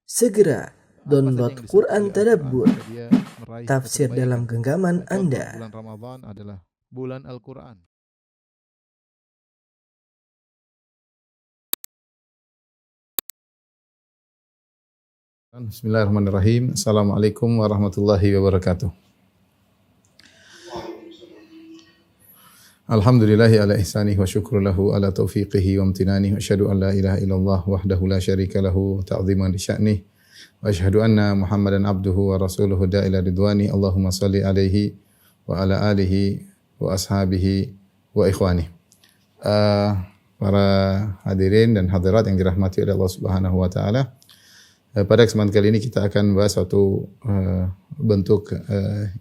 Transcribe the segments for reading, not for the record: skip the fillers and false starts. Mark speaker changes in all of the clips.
Speaker 1: Segera download Quran Tadabbur,
Speaker 2: dia meraih
Speaker 1: tafsir
Speaker 2: kebaikan.
Speaker 1: dalam genggaman
Speaker 2: Contoh,
Speaker 1: Anda.
Speaker 2: bulan Ramadan adalah bulan Al-Quran. Bismillahirrahmanirrahim. Assalamualaikum warahmatullahi wabarakatuh. Alhamdulillahi ala ihsanih wa syukru lahu ala taufiqihi wa amtinanihi wa asyhadu an la ilaha illallah wahdahu la syarika lahu ta'ziman li sya'nih wa asyhadu anna Muhammadan abduhu wa rasuluhu da'ila ridwani. Allahumma salli alaihi wa ala alihi wa ashabihi wa ikhwani. Para hadirin dan hadirat yang dirahmati oleh Allah Subhanahu wa taala. Pada kesempatan kali ini kita akan membahas suatu bentuk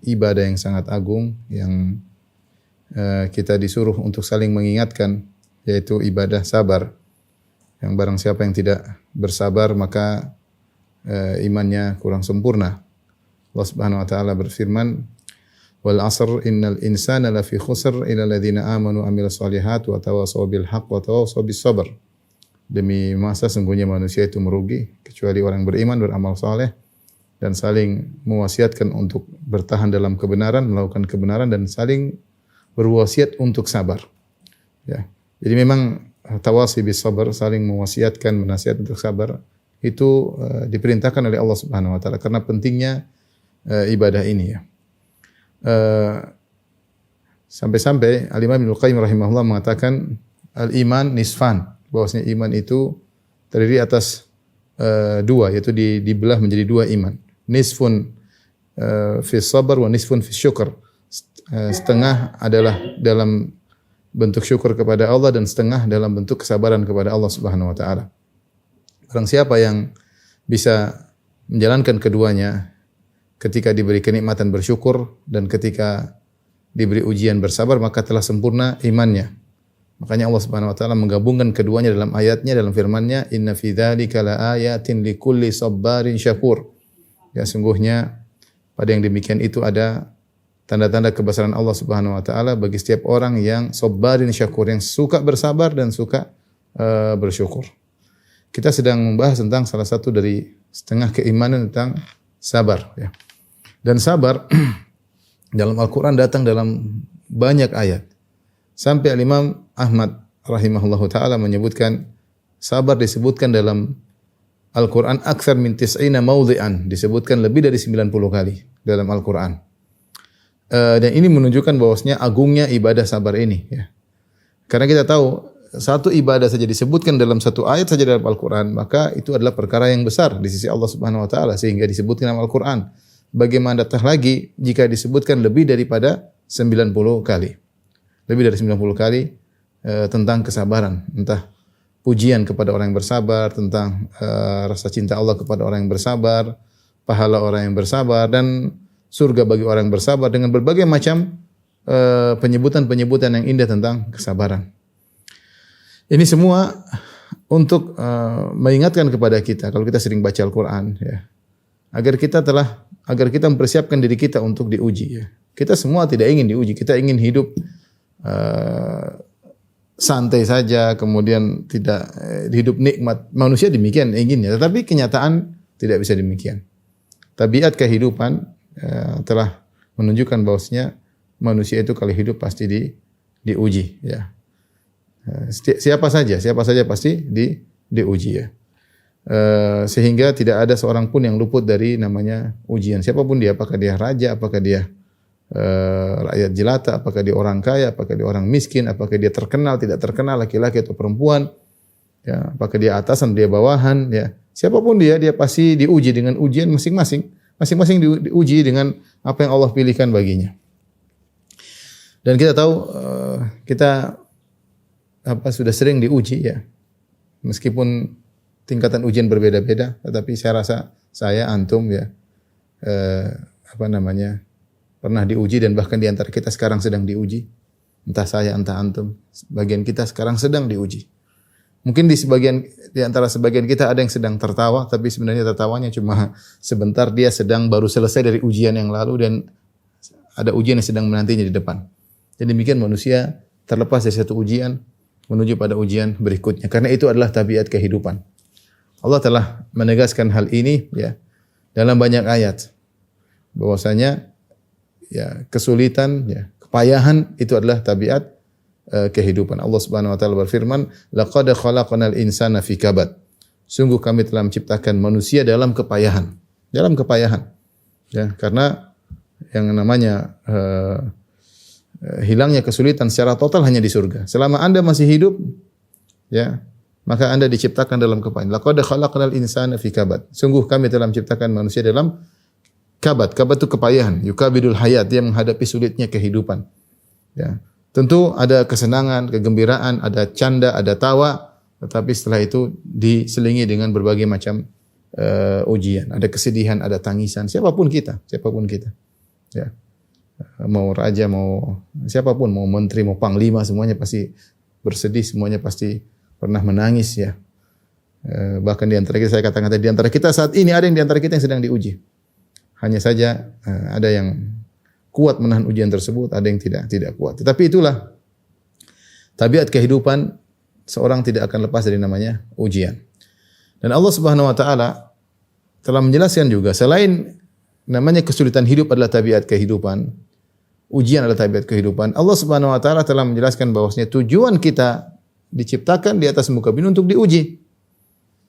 Speaker 2: ibadah yang sangat agung yang kita disuruh untuk saling mengingatkan, yaitu ibadah sabar. Yang barang siapa yang tidak bersabar maka imannya kurang sempurna. Allah Subhanahu wa taala berfirman, "Wal 'asr innal insana lafi khusr illa alladziina aamanu wa 'amilus shalihaati wa tawassaw bil haqq wa tawassaw bis sabr." Demi masa sungguhnya manusia itu merugi kecuali orang yang beriman, beramal saleh dan saling mewasiatkan untuk bertahan dalam kebenaran, melakukan kebenaran dan saling berwasiat untuk sabar. Ya. Jadi memang tawasi bis sabar, saling mewasiatkan, menasihat untuk sabar itu diperintahkan oleh Allah Subhanahu wa taala karena pentingnya ibadah ini ya. Sampai-sampai Al-Imam Ibnu Qayyim rahimahullah mengatakan al-iman nisfan, bahwasanya iman itu terdiri atas dua, yaitu dibelah menjadi dua iman. Nisfun fi sabar wa nisfun fi syukur. Setengah adalah dalam bentuk syukur kepada Allah dan setengah dalam bentuk kesabaran kepada Allah Subhanahu wa taala. Barang siapa yang bisa menjalankan keduanya ketika diberi kenikmatan bersyukur dan ketika diberi ujian bersabar, maka telah sempurna imannya. Makanya Allah Subhanahu wa taala menggabungkan keduanya dalam ayatnya, dalam firman-Nya, "Inna fi dzalika laayatin likulli sabarin syakur." Ya, sungguhnya pada yang demikian itu ada tanda-tanda kebesaran Allah Subhanahu wa taala bagi setiap orang yang sabarin syakur, yang suka bersabar dan suka bersyukur. Kita sedang membahas tentang salah satu dari setengah keimanan tentang sabar ya. Dan sabar dalam Al-Qur'an datang dalam banyak ayat. Sampai Imam Ahmad rahimahullahu taala menyebutkan sabar disebutkan dalam Al-Qur'an aktsar min 90 mawdhi'an, disebutkan lebih dari 90 kali dalam Al-Qur'an. Dan ini menunjukkan bahwasanya agungnya ibadah sabar ini ya. Karena kita tahu satu ibadah saja disebutkan dalam satu ayat saja dalam Al-Qur'an, maka itu adalah perkara yang besar di sisi Allah Subhanahu wa taala sehingga disebutkan dalam Al-Qur'an. Bagaimana datang lagi jika disebutkan lebih daripada 90 kali. Lebih dari 90 kali tentang kesabaran, entah pujian kepada orang yang bersabar, tentang rasa cinta Allah kepada orang yang bersabar, pahala orang yang bersabar dan surga bagi orang yang bersabar dengan berbagai macam penyebutan-penyebutan yang indah tentang kesabaran. Ini semua untuk mengingatkan kepada kita kalau kita sering baca Al-Qur'an ya. Agar kita mempersiapkan diri kita untuk diuji ya. Kita semua tidak ingin diuji, kita ingin hidup santai saja, kemudian tidak hidup nikmat. Manusia demikian inginnya, tetapi kenyataan tidak bisa demikian. Tabiat kehidupan telah menunjukkan bahwasanya manusia itu kalau hidup pasti diuji ya. Siapa saja pasti diuji ya. Sehingga tidak ada seorang pun yang luput dari namanya ujian. Siapapun dia, apakah dia raja, apakah dia rakyat jelata, apakah dia orang kaya, apakah dia orang miskin, apakah dia terkenal, tidak terkenal, laki-laki atau perempuan, ya, apakah dia atasan, dia bawahan, ya, siapapun dia pasti diuji dengan ujian masing-masing. Masing-masing diuji dengan apa yang Allah pilihkan baginya. Dan kita tahu kita sudah sering diuji ya, meskipun tingkatan ujian berbeda-beda, tetapi saya rasa antum ya pernah diuji dan bahkan di antara kita sekarang sedang diuji. Entah saya, entah antum, sebagian kita sekarang sedang diuji. Mungkin di antara sebagian kita ada yang sedang tertawa, tapi sebenarnya tertawanya cuma sebentar, dia sedang baru selesai dari ujian yang lalu dan ada ujian yang sedang menantinya di depan. Jadi demikian manusia terlepas dari satu ujian menuju pada ujian berikutnya. Karena itu adalah tabiat kehidupan. Allah telah menegaskan hal ini ya dalam banyak ayat bahwasanya ya kesulitan ya kepayahan itu adalah tabiat kehidupan. Allah Subhanahu wa taala berfirman, "Laqad khalaqnal insana fi kabad." Sungguh kami telah menciptakan manusia dalam kepayahan. Dalam kepayahan. Ya, karena yang namanya hilangnya kesulitan secara total hanya di surga. Selama Anda masih hidup ya, maka Anda diciptakan dalam kepayahan. Laqad khalaqnal insana fi kabad. Sungguh kami telah menciptakan manusia dalam kabad. Kabad itu kepayahan, yukabidul hayat, dia menghadapi sulitnya kehidupan. Ya. Tentu ada kesenangan, kegembiraan, ada canda, ada tawa, tetapi setelah itu diselingi dengan berbagai macam ujian. Ada kesedihan, ada tangisan, siapapun kita. Ya. Mau raja, mau siapapun, mau menteri, mau panglima, semuanya pasti bersedih, semuanya pasti pernah menangis ya. Bahkan di antara kita, saya katakan tadi, di antara kita saat ini ada yang di antara kita yang sedang diuji. Hanya saja ada yang kuat menahan ujian tersebut, ada yang tidak kuat. Tetapi itulah tabiat kehidupan, seorang tidak akan lepas dari namanya ujian. Dan Allah Subhanahu wa taala telah menjelaskan juga, selain namanya kesulitan hidup adalah tabiat kehidupan, ujian adalah tabiat kehidupan, Allah Subhanahu wa taala telah menjelaskan bahwasanya tujuan kita diciptakan di atas muka bumi untuk diuji.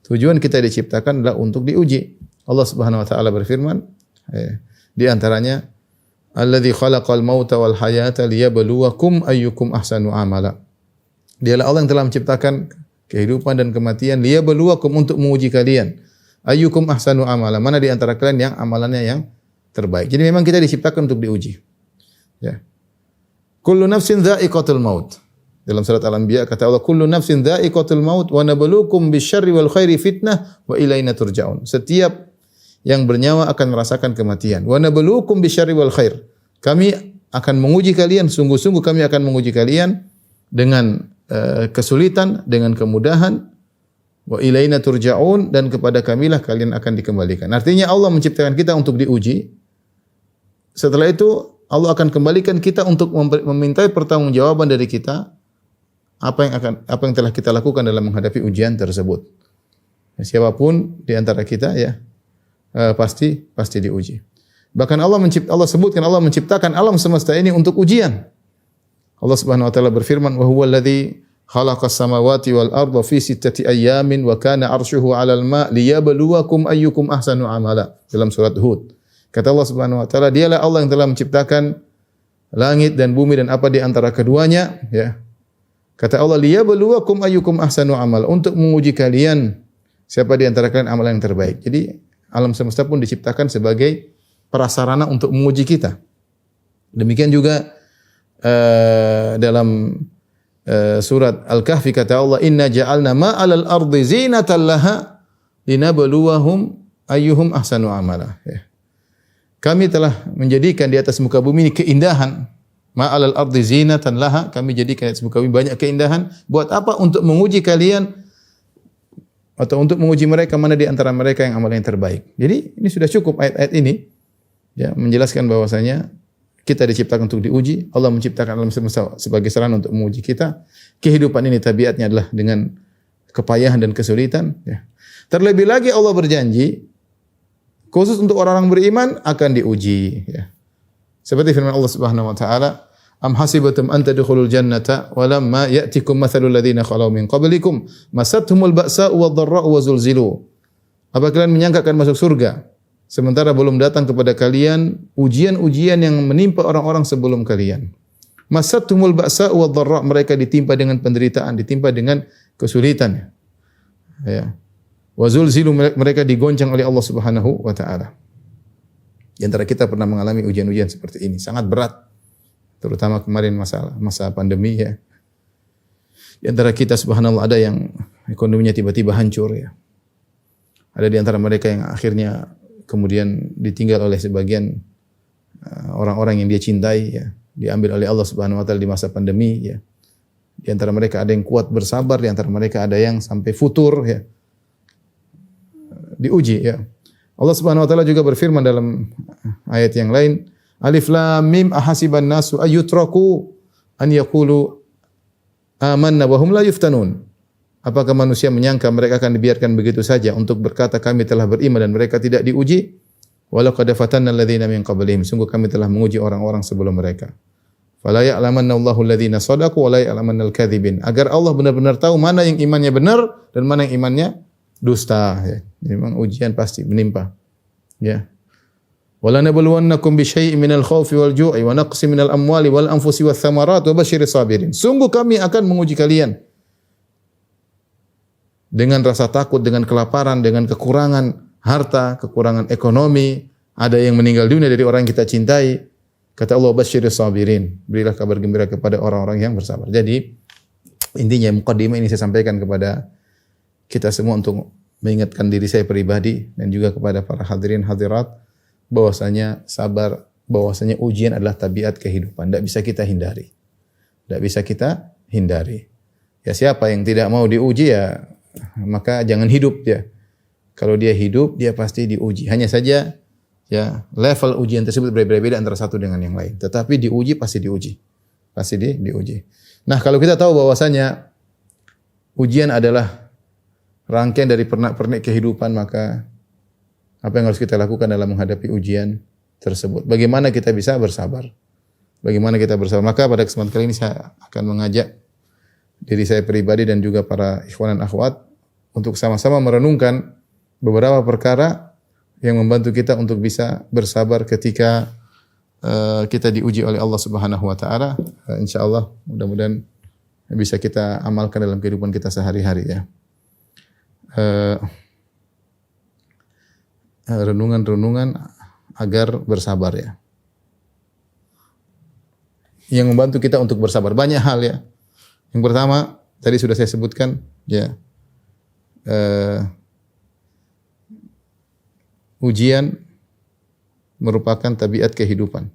Speaker 2: Tujuan kita diciptakan adalah untuk diuji. Allah Subhanahu wa taala berfirman, di antaranya, alladzi khalaqal mauta wal hayata liyabluwakum ayyukum ahsanu amala. Dialah Allah yang telah menciptakan kehidupan dan kematian, liyabluwakum, untuk menguji kalian. Ayyukum ahsanu amala, mana di antara kalian yang amalannya yang terbaik. Jadi memang kita diciptakan untuk diuji. Ya. Kullu nafsin dha'iqatul maut. Dalam surat Al-Anbiya kata Allah, kullu nafsin dha'iqatul maut wa nabluukum bisyarri wal khairi fitnah wa ilaina turja'un. Setiap yang bernyawa akan merasakan kematian. Wa nabluukum bisyarri wal khair. Kami akan menguji kalian, sungguh-sungguh kami akan menguji kalian dengan kesulitan, dengan kemudahan. Wa ilaina turja'un, dan kepada kamilah kalian akan dikembalikan. Artinya Allah menciptakan kita untuk diuji. Setelah itu Allah akan kembalikan kita untuk memintai pertanggungjawaban dari kita apa yang telah kita lakukan dalam menghadapi ujian tersebut. Siapapun di antara kita ya pasti diuji. Bahkan Allah sebutkan Allah menciptakan alam semesta ini untuk ujian. Allah Subhanahu wa taala berfirman, "Wa huwal ladzi khalaqas samawati wal arda fi sittati ayyamin wa kana 'arshuhu 'alal ma' liyabluwakum ayyukum ahsanu amala." Dalam surat Hud. Kata Allah Subhanahu wa taala, dialah Allah yang telah menciptakan langit dan bumi dan apa di antara keduanya, ya. Kata Allah, liyabluwakum ayyukum ahsanu amala, untuk menguji kalian siapa di antara kalian amalan yang terbaik. Jadi alam semesta pun diciptakan sebagai prasarana untuk menguji kita. Demikian juga dalam surat Al-Kahfi kata Allah, inna ja'alna ma'alal ardi zinatan laha linabluwahum ayyuhum ahsanu amala. Kami telah menjadikan di atas muka bumi ini keindahan. Ma'alal ardi zinatan laha, kami jadikan di atas muka bumi banyak keindahan. Buat apa? Untuk menguji kalian, atau untuk menguji mereka mana di antara mereka yang amal yang terbaik. Jadi ini sudah cukup ayat-ayat ini ya menjelaskan bahwasanya kita diciptakan untuk diuji. Allah menciptakan alam semesta sebagai sarana untuk menguji kita. Kehidupan ini tabiatnya adalah dengan kepayahan dan kesulitan ya. Terlebih lagi Allah berjanji khusus untuk orang-orang beriman akan diuji ya. Seperti firman Allah Subhanahu wa taala, am hasibatum an tadkhulul jannata wa lamma ya'tikum mathalul ladzina khalau min qablikum masathumul ba'sa'u wadh-dharra'u wa zulzilu. Apa kalian menyangka akan masuk surga sementara belum datang kepada kalian ujian-ujian yang menimpa orang-orang sebelum kalian. Masathumul ba'sa'u wadh-dharra', mereka ditimpa dengan penderitaan, ditimpa dengan kesulitan. Ya. Wa zulzilu, mereka digoncang oleh Allah Subhanahu wa taala. Di antara kita pernah mengalami ujian-ujian seperti ini, sangat berat. Terutama kemarin masa pandemi ya. Di antara kita subhanallah ada yang ekonominya tiba-tiba hancur ya. Ada di antara mereka yang akhirnya kemudian ditinggal oleh sebagian orang-orang yang dia cintai ya, diambil oleh Allah Subhanahu wa taala di masa pandemi ya. Di antara mereka ada yang kuat bersabar, di antara mereka ada yang sampai futur ya. Diuji ya. Allah Subhanahu wa taala juga berfirman dalam ayat yang lain, Alif Lam Mim ahasiban nasu ayyutraku an yaqulu amanna wa hum la yuftanun. Apakah manusia menyangka mereka akan dibiarkan begitu saja untuk berkata kami telah beriman dan mereka tidak diuji? Walau qad fatanna alladziina min qablihim. Sungguh kami telah menguji orang-orang sebelum mereka. Fala ya'lamanna Allahu alladziina shadaqu wa la ya'lamanna al-kadzibin. Agar Allah benar-benar tahu mana yang imannya benar dan mana yang imannya dusta. Ya. Memang ujian pasti menimpa. Ya. Wala nabluwannakum bi syai'in minal khaufi wal ju'i wa naqsin minal amwali wal anfusi wath thamarati wa basyiris sabirin. Sungguh kami akan menguji kalian dengan rasa takut, dengan kelaparan, dengan kekurangan harta, kekurangan ekonomi, ada yang meninggal dunia dari orang yang kita cintai. Kata Allah, basyiris sabirin. Berilah kabar gembira kepada orang-orang yang bersabar. Jadi intinya muqaddimah ini saya sampaikan kepada kita semua untuk mengingatkan diri saya pribadi dan juga kepada para hadirin hadirat bahwasanya sabar, bahwasanya ujian adalah tabiat kehidupan, tidak bisa kita hindari. Tidak bisa kita hindari. Ya siapa yang tidak mau diuji ya maka jangan hidup dia. Kalau dia hidup dia pasti diuji. Hanya saja ya level ujian tersebut berbeda-beda antara satu dengan yang lain. Tetapi diuji pasti diuji. Pasti diuji. Nah, kalau kita tahu bahwasanya ujian adalah rangkaian dari pernak-pernik kehidupan, maka apa yang harus kita lakukan dalam menghadapi ujian tersebut? Bagaimana kita bisa bersabar? Bagaimana kita bersabar? Maka pada kesempatan kali ini saya akan mengajak diri saya pribadi dan juga para ikhwan dan akhwat untuk sama-sama merenungkan beberapa perkara yang membantu kita untuk bisa bersabar ketika kita diuji oleh Allah Subhanahu wa taala. Insyaallah mudah-mudahan bisa kita amalkan dalam kehidupan kita sehari-hari ya. Renungan-renungan agar bersabar ya. Yang membantu kita untuk bersabar banyak hal ya. Yang pertama tadi sudah saya sebutkan ya. Ujian merupakan tabiat kehidupan.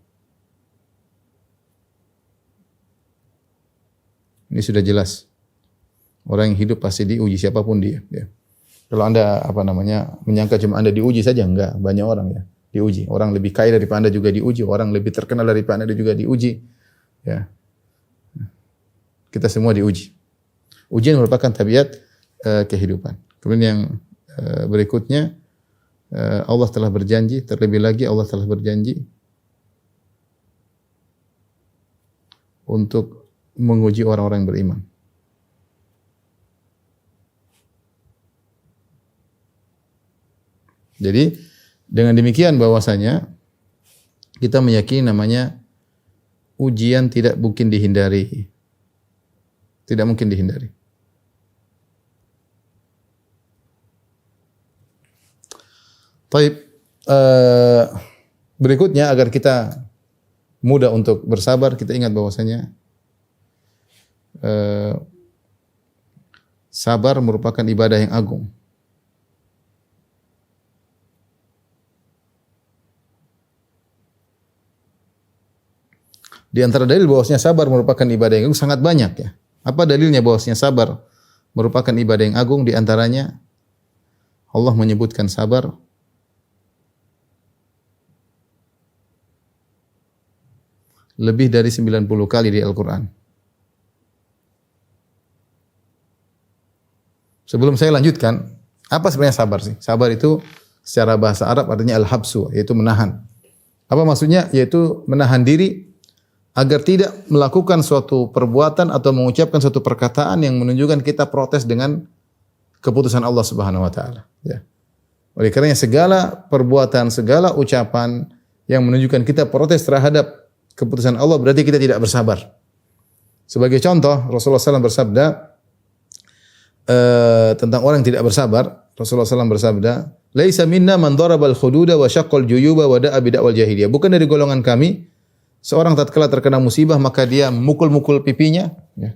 Speaker 2: Ini sudah jelas. Orang yang hidup pasti diuji siapapun dia. Ya. Kalau Anda menyangka cuma Anda diuji saja, enggak. Banyak orang ya diuji. Orang lebih kaya daripada Anda juga diuji. Orang lebih terkenal daripada Anda juga diuji. Ya. Kita semua diuji. Ujian merupakan tabiat kehidupan. Kemudian yang berikutnya Allah telah berjanji, terlebih lagi Allah telah berjanji untuk menguji orang-orang yang beriman. Jadi dengan demikian bahwasanya kita meyakini namanya ujian tidak mungkin dihindari. Tidak mungkin dihindari. Baik, berikutnya agar kita mudah untuk bersabar, kita ingat bahwasanya sabar merupakan ibadah yang agung. Di antara dalil bahwasanya sabar merupakan ibadah yang agung sangat banyak ya. Apa dalilnya bahwasanya sabar merupakan ibadah yang agung? Di antaranya Allah menyebutkan sabar lebih dari 90 kali di Al-Quran. Sebelum saya lanjutkan, apa sebenarnya sabar sih? Sabar itu secara bahasa Arab artinya al-habsu, yaitu menahan. Apa maksudnya? Yaitu menahan diri agar tidak melakukan suatu perbuatan atau mengucapkan suatu perkataan yang menunjukkan kita protes dengan keputusan Allah Subhanahu wa taala, ya. Oleh karenanya segala perbuatan, segala ucapan yang menunjukkan kita protes terhadap keputusan Allah berarti kita tidak bersabar. Sebagai contoh, Rasulullah SAW bersabda tentang orang yang tidak bersabar. Rasulullah SAW bersabda, "Laisa minna man darabal khududa wa syaqqal juyuba wa da'a bid'awal jahiliyah." Bukan dari golongan kami seorang tatkala terkena musibah maka dia memukul-mukul pipinya, ya.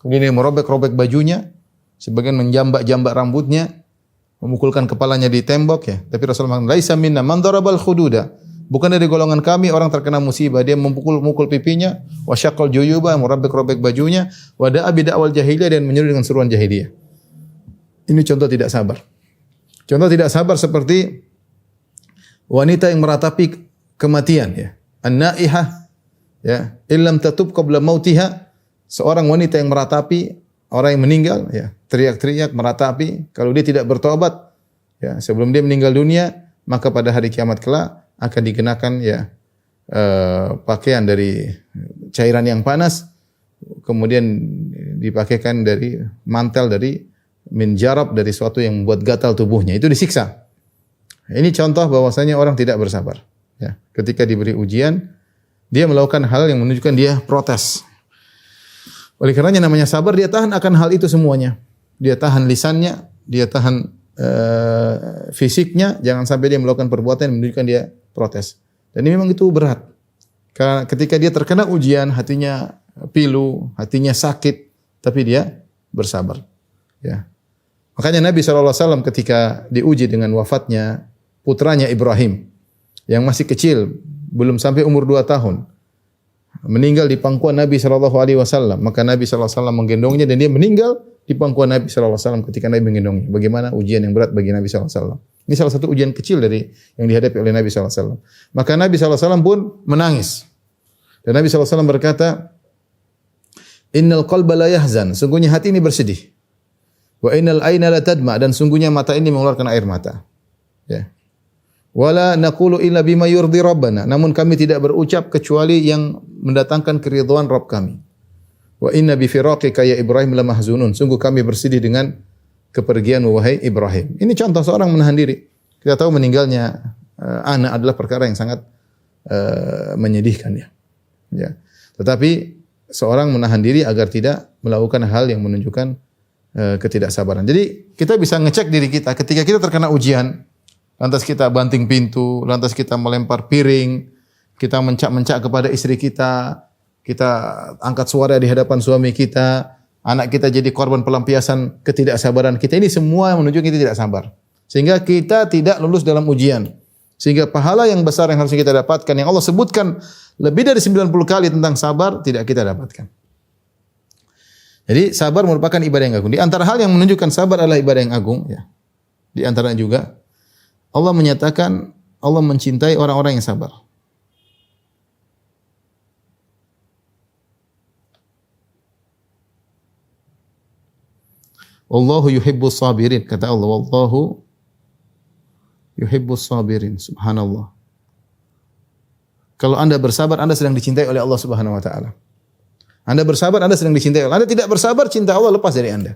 Speaker 2: Kemudian dia merobek-robek bajunya, sebagian menjambak-jambak rambutnya, memukulkan kepalanya di tembok ya. Tapi Rasulullah mengatakan, "Laisa minna man darabal khududa." Bukan dari golongan kami orang terkena musibah dia memukul-mukul pipinya, wa syaqqal juyuba, merobek-robek bajunya, wa da'a bid'awal jahiliyah dan menyeru dengan seruan jahiliyah. Ini contoh tidak sabar. Contoh tidak sabar seperti wanita yang meratapi kematian ya. An-naihah ya, illam tatub qabla mautiha, seorang wanita yang meratapi orang yang meninggal, ya, teriak-teriak, meratapi, kalau dia tidak bertobat, ya, sebelum dia meninggal dunia, maka pada hari kiamat kelak akan dikenakan, ya, pakaian dari cairan yang panas, kemudian dipakaikan dari mantel dari menjarab dari sesuatu yang membuat gatal tubuhnya, itu disiksa. Ini contoh bahwasanya orang tidak bersabar. Ya, ketika diberi ujian, dia melakukan hal yang menunjukkan dia protes. Oleh karenanya namanya sabar, dia tahan akan hal itu semuanya. Dia tahan lisannya, dia tahan fisiknya, jangan sampai dia melakukan perbuatan yang menunjukkan dia protes. Dan ini memang itu berat. Karena ketika dia terkena ujian, hatinya pilu, hatinya sakit, tapi dia bersabar. Ya. Makanya Nabi SAW ketika diuji dengan wafatnya putranya Ibrahim, yang masih kecil, belum sampai umur 2 tahun, meninggal di pangkuan Nabi SAW. Maka Nabi SAW menggendongnya dan dia meninggal di pangkuan Nabi SAW ketika Nabi menggendongnya. Bagaimana ujian yang berat bagi Nabi SAW. Ini salah satu ujian kecil dari yang dihadapi oleh Nabi SAW. Maka Nabi SAW pun menangis. Dan Nabi SAW berkata, Innal qalba la yahzan. Sungguhnya hati ini bersedih. Wa innal aina la tadma. Dan sungguhnya mata ini mengeluarkan air mata. Ya. Wala naqulu illa bima yurdi rabbana. Namun kami tidak berucap kecuali yang mendatangkan keridhaan Rabb kami. Wa inna bi firaqika ya Ibrahim la mahzunun. Sungguh kami bersedih dengan kepergian wahai Ibrahim. Ini contoh seorang menahan diri. Kita tahu meninggalnya anak adalah perkara yang sangat menyedihkan, ya. Ya. Tetapi seorang menahan diri agar tidak melakukan hal yang menunjukkan ketidaksabaran. Jadi kita bisa ngecek diri kita ketika kita terkena ujian, lantas kita banting pintu, lantas kita melempar piring, kita mencak-mencak kepada istri kita, kita angkat suara di hadapan suami kita, anak kita jadi korban pelampiasan ketidaksabaran kita. Ini semua menunjukkan kita tidak sabar. Sehingga kita tidak lulus dalam ujian. Sehingga pahala yang besar yang harus kita dapatkan, yang Allah sebutkan lebih dari 90 kali tentang sabar, tidak kita dapatkan. Jadi sabar merupakan ibadah yang agung. Di antara hal yang menunjukkan sabar adalah ibadah yang agung, ya. Di antaranya juga Allah menyatakan Allah mencintai orang-orang yang sabar. Wallahu yuhibbus sabirin, kata Allah, wallahu yuhibbus sabirin. Subhanallah. Kalau Anda bersabar, Anda sedang dicintai oleh Allah Subhanahu wa taala. Anda bersabar, Anda sedang dicintai oleh Allah. Anda tidak bersabar, cinta Allah lepas dari Anda.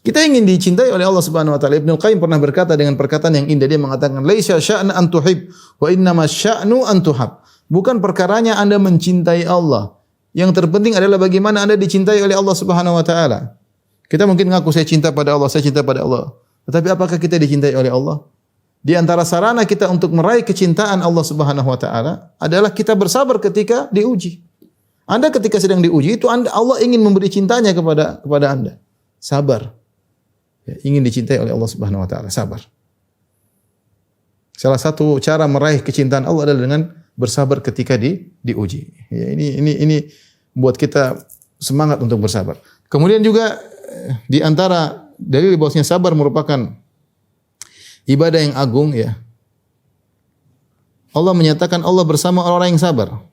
Speaker 2: Kita ingin dicintai oleh Allah Subhanahu wa taala. Ibnu Qayyim pernah berkata dengan perkataan yang indah, dia mengatakan, "Laisa sya'na an tuhib, wa innama sya'nu an tuhab." Bukan perkaranya Anda mencintai Allah. Yang terpenting adalah bagaimana Anda dicintai oleh Allah Subhanahu wa taala. Kita mungkin mengaku saya cinta pada Allah, saya cinta pada Allah. Tetapi apakah kita dicintai oleh Allah? Di antara sarana kita untuk meraih kecintaan Allah Subhanahu wa taala adalah kita bersabar ketika diuji. Anda ketika sedang diuji itu Allah ingin memberi cintanya kepada Anda. Sabar. Ya, ingin dicintai oleh Allah Subhanahu wa taala, sabar. Salah satu cara meraih kecintaan Allah adalah dengan bersabar ketika diuji. Ya, ini buat kita semangat untuk bersabar. Kemudian juga di antara dalil bahwasanya sabar merupakan ibadah yang agung, ya. Allah menyatakan Allah bersama orang-orang yang sabar.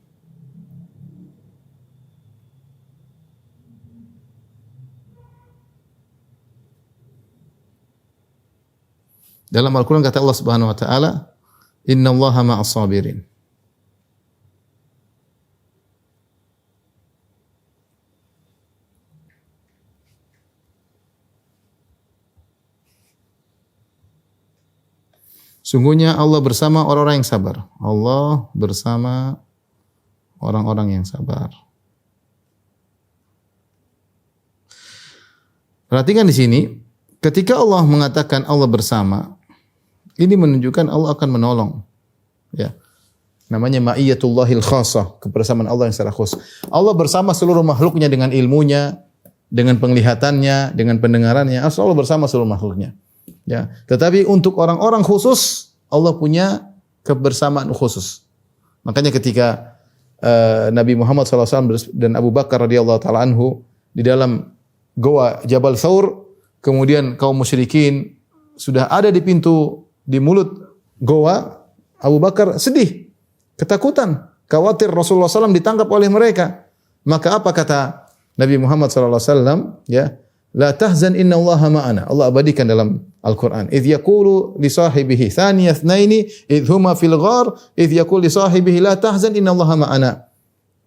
Speaker 2: Dalam Al-Quran kata Allah Subhanahu wa taala, "Innallaha ma'as sabirin." Sungguhnya Allah bersama orang-orang yang sabar. Allah bersama orang-orang yang sabar. Perhatikan di sini, ketika Allah mengatakan Allah bersama, ini menunjukkan Allah akan menolong. Ya. Namanya ma'iyatullahil khassah, kebersamaan Allah yang secara khusus. Allah bersama seluruh makhluknya dengan ilmunya, dengan penglihatannya, dengan pendengarannya. Allah bersama seluruh makhluknya. Ya, tetapi untuk orang-orang khusus Allah punya kebersamaan khusus. Makanya ketika Nabi Muhammad SAW dan Abu Bakar radhiyallahu taala anhu di dalam goa Jabal Thawr, kemudian kaum musyrikin sudah ada di pintu di mulut goa, Abu Bakar sedih, ketakutan, khawatir Rasulullah SAW ditangkap oleh mereka. Maka apa kata Nabi Muhammad SAW? Ya, La tahzan innallaha ma'ana. Allah abadikan dalam Al-Qur'an. Idz yaqulu li sahibihi thaniyats tsnaini idz huma fil ghar idz yaqulu li sahibihi la tahzan innallaha ma'ana.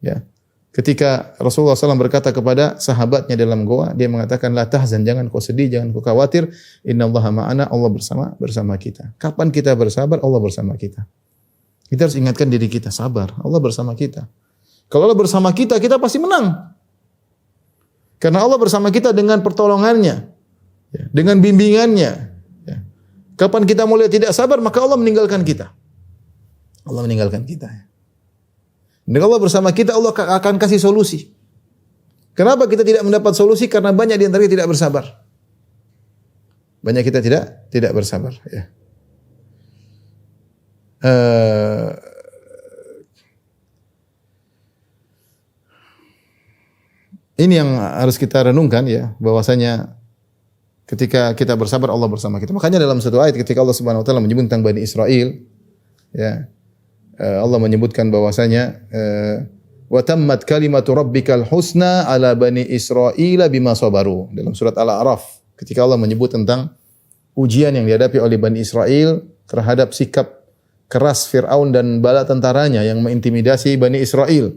Speaker 2: Ya. Ketika Rasulullah SAW berkata kepada sahabatnya dalam goa, dia mengatakan la tahzan, jangan kau sedih, jangan kau khawatir, innallaha ma'ana, Allah bersama kita. Kapan kita bersabar, Allah bersama kita. Kita harus ingatkan diri kita, sabar, Allah bersama kita. Kalau Allah bersama kita, kita pasti menang. Karena Allah bersama kita dengan pertolongannya, ya, dengan bimbingannya. Ya. Kapan kita mulai tidak sabar, maka Allah meninggalkan kita. Allah meninggalkan kita. Dan Allah bersama kita, Allah akan kasih solusi. Kenapa kita tidak mendapat solusi? Karena banyak di antara kita tidak bersabar. Banyak kita tidak bersabar. Ya. Ini yang harus kita renungkan ya, bahwasanya ketika kita bersabar Allah bersama kita. Makanya dalam satu ayat ketika Allah Subhanahu wa taala menyebut tentang Bani Israel, ya, Allah menyebutkan bahwasanya wa tammat kalimatu rabbikal husna ala bani Israil bima sabaru. Dalam surat Al-A'raf ketika Allah menyebut tentang ujian yang dihadapi oleh Bani Israel terhadap sikap keras Fir'aun dan bala tentaranya yang mengintimidasi Bani Israel.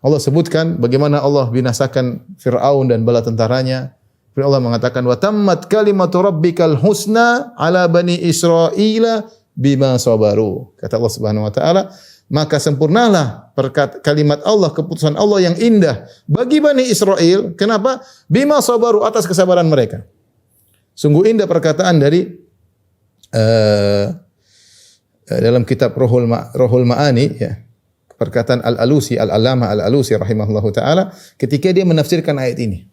Speaker 2: Allah sebutkan bagaimana Allah binasakan Fir'aun dan bala tentaranya. Allah mengatakan wa tammat kalimatu rabbikal husna ala bani Israila bima sabaru. Kata Allah Subhanahu wa taala, maka sempurnalah kalimat Allah, keputusan Allah yang indah bagi Bani Israel. Kenapa? Bima sabaru, atas kesabaran mereka. Sungguh indah perkataan dari dalam kitab Rohul Ma'ani ya. Perkataan Al-Alusi, Al-Allamah Al-Alusi rahimahullahu taala ketika dia menafsirkan ayat ini.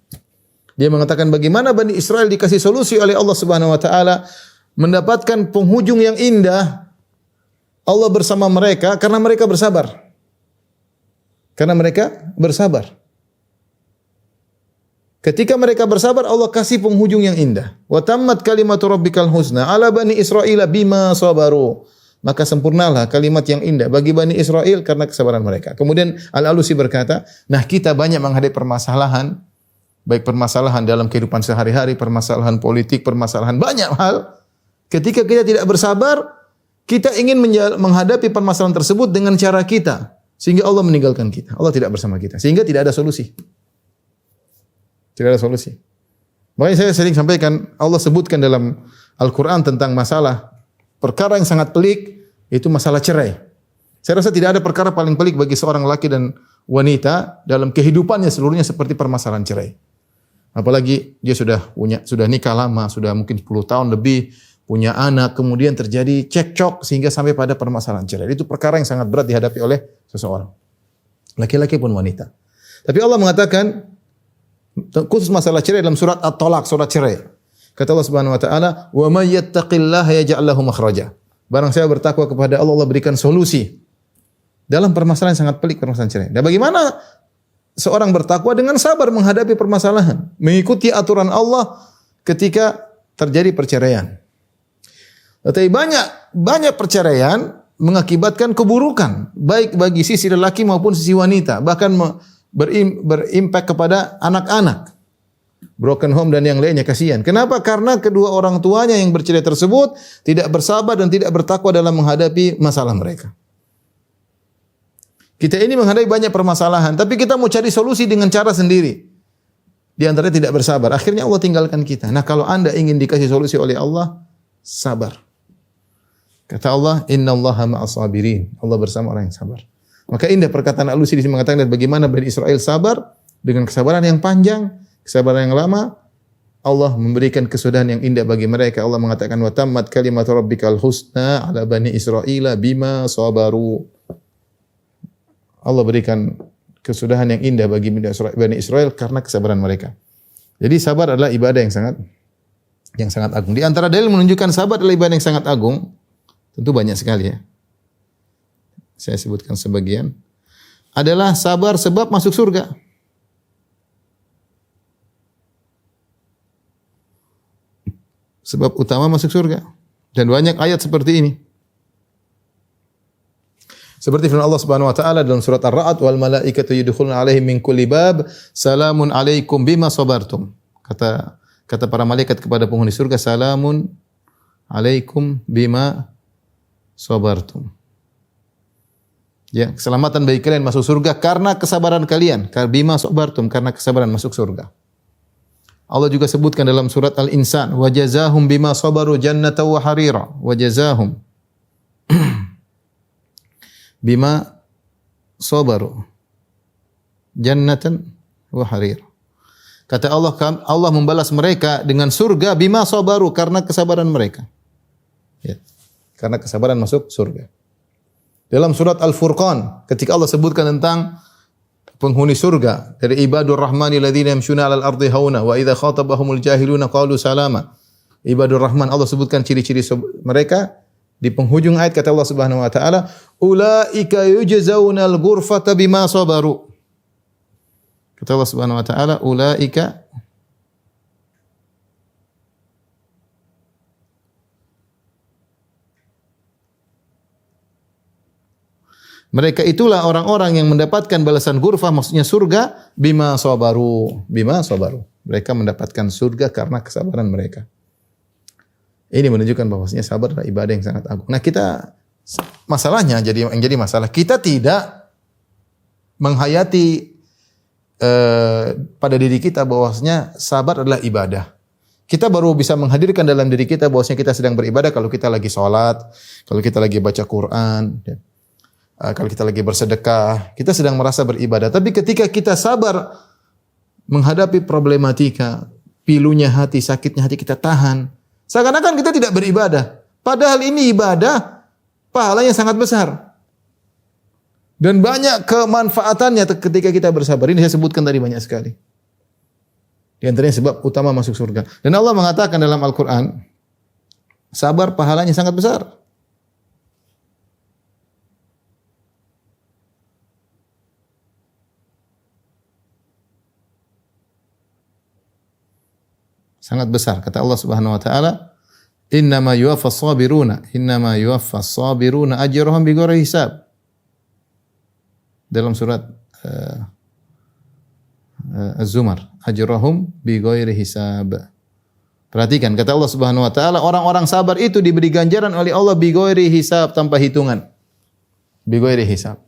Speaker 2: Dia mengatakan bagaimana Bani Israel dikasih solusi oleh Allah Subhanahu wa taala mendapatkan penghujung yang indah. Allah bersama mereka karena mereka bersabar. Karena mereka bersabar. Ketika mereka bersabar, Allah kasih penghujung yang indah. Wa tammat kalimatu rabbikal husna ala bani Israila bima sabaru. Maka sempurnalah kalimat yang indah bagi Bani Israel karena kesabaran mereka. Kemudian Al-Alusi berkata, nah kita banyak menghadapi permasalahan, baik permasalahan dalam kehidupan sehari-hari, permasalahan politik, permasalahan banyak hal. Ketika kita tidak bersabar, kita ingin menghadapi permasalahan tersebut dengan cara kita. Sehingga Allah meninggalkan kita. Allah tidak bersama kita. Sehingga tidak ada solusi. Tidak ada solusi. Makanya saya sering sampaikan, Allah sebutkan dalam Al-Quran tentang masalah perkara yang sangat pelik, itu masalah cerai. Saya rasa tidak ada perkara paling pelik bagi seorang laki dan wanita dalam kehidupannya seluruhnya seperti permasalahan cerai. Apalagi dia sudah nikah lama, sudah mungkin 10 tahun lebih, punya anak, kemudian terjadi cekcok sehingga sampai pada permasalahan cerai. Itu perkara yang sangat berat dihadapi oleh seseorang. Laki-laki pun wanita. Tapi Allah mengatakan khusus masalah cerai dalam surat At-Talaq, surat cerai. Kata Allah Subhanahu wa taala, "Wa may yattaqillaha yaj'al lahu makhraja." Barang siapa bertakwa kepada Allah, Allah berikan solusi dalam permasalahan yang sangat pelik, permasalahan cerai. Dan bagaimana seorang bertakwa dengan sabar menghadapi permasalahan, mengikuti aturan Allah ketika terjadi perceraian. Tetapi banyak perceraian mengakibatkan keburukan baik bagi sisi lelaki maupun sisi wanita, bahkan berimpak kepada anak-anak. Broken home dan yang lainnya, kasihan. Kenapa? Karena kedua orang tuanya yang bercerai tersebut tidak bersabar dan tidak bertakwa dalam menghadapi masalah mereka. Kita ini menghadapi banyak permasalahan, tapi kita mau cari solusi dengan cara sendiri. Di antaranya tidak bersabar. Akhirnya Allah tinggalkan kita. Nah, kalau Anda ingin dikasih solusi oleh Allah, sabar. Kata Allah, "Innallaha ma'as sabirin." Allah bersama orang yang sabar. Maka indah perkataan Al-Alusi di sini mengatakan bagaimana Bani Israel sabar dengan kesabaran yang panjang. Kesabaran yang lama, Allah memberikan kesudahan yang indah bagi mereka. Allah mengatakan wa tammat kalimatu rabbikal husna ala bani Israila bima sabaru. Allah berikan kesudahan yang indah bagi Bani Israel karena kesabaran mereka. Jadi sabar adalah ibadah yang sangat agung. Di antara dalil menunjukkan sabar adalah ibadah yang sangat agung, tentu banyak sekali ya. Saya sebutkan sebagian. Adalah sabar sebab masuk surga. Sebab utama masuk surga. Dan banyak ayat seperti ini. Seperti firman Allah Subhanahu wa taala dalam surat Ar-Ra'd, wal malaikatu yadkhuluna 'alaihim min kulli bab, salamun 'alaikum bima sabartum. Kata para malaikat kepada penghuni surga, salamun alaikum bima sabartum. Ya, keselamatan bagi kalian masuk surga karena kesabaran kalian. Bima sabartum, karena kesabaran masuk surga. Allah juga sebutkan dalam surat Al-Insan, wa jazahum bima sabaru jannatan wa harira. Wa jazahum bima sabaru jannatan wa harira. Kata Allah, Allah membalas mereka dengan surga bima sabaru, karena kesabaran mereka. Ya, karena kesabaran masuk surga. Dalam surat Al-Furqan, ketika Allah sebutkan tentang penghuni surga dari ibadur rahmani alladzina yamshuna 'alal ardi hauna wa idza khatabahumul jahiluna qalu salama. Ibadur rahman, Allah sebutkan ciri-ciri mereka di penghujung ayat. Kata Allah Subhanahu wa taala, ulaika yujzaunal ghurfata bima sabaru. Kata Allah Subhanahu wa taala, ulaika mereka itulah orang-orang yang mendapatkan balasan ghurfah, maksudnya surga, bima sabaru. Bima sabaru. Mereka mendapatkan surga karena kesabaran mereka. Ini menunjukkan bahwasanya sabar adalah ibadah yang sangat agung. Nah, kita masalahnya yang jadi masalah, kita tidak menghayati pada diri kita bahwasanya sabar adalah ibadah. Kita baru bisa menghadirkan dalam diri kita bahwasanya kita sedang beribadah kalau kita lagi sholat, kalau kita lagi baca Quran, kalau kita lagi bersedekah, kita sedang merasa beribadah. Tapi ketika kita sabar menghadapi problematika, pilunya hati, sakitnya hati, kita tahan. Seakan-akan kita tidak beribadah. Padahal ini ibadah, pahalanya sangat besar. Dan banyak kemanfaatannya ketika kita bersabar. Ini saya sebutkan tadi banyak sekali. Di antaranya sebab utama masuk surga. Dan Allah mengatakan dalam Al-Quran, sabar pahalanya sangat besar. Sangat besar. Kata Allah Subhanahu wa taala, "Innama yuwaffas sabiruna ajrahum bighairi hisab." Dalam surat Az-Zumar, ajrahum bighairi hisab. Perhatikan, kata Allah Subhanahu wa taala, orang-orang sabar itu diberi ganjaran oleh Allah bighairi hisab, tanpa hitungan. Bighairi hisab.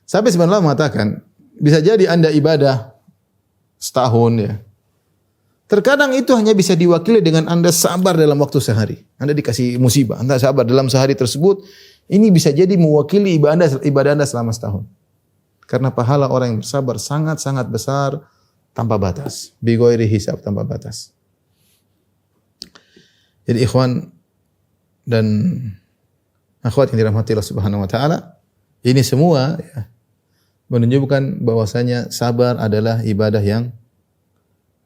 Speaker 2: Sampai sebenarnya mengatakan, bisa jadi Anda ibadah setahun ya. Terkadang itu hanya bisa diwakili dengan Anda sabar dalam waktu sehari. Anda dikasih musibah, Anda sabar dalam sehari tersebut. Ini bisa jadi mewakili ibadah Anda selama setahun. Karena pahala orang yang bersabar sangat-sangat besar tanpa batas. Bighairi hisab, tanpa batas. Jadi ikhwan dan akhwat yang dirahmati Allah Subhanahu wa taala, ini semua ya, menunjukkan bahwasanya sabar adalah ibadah yang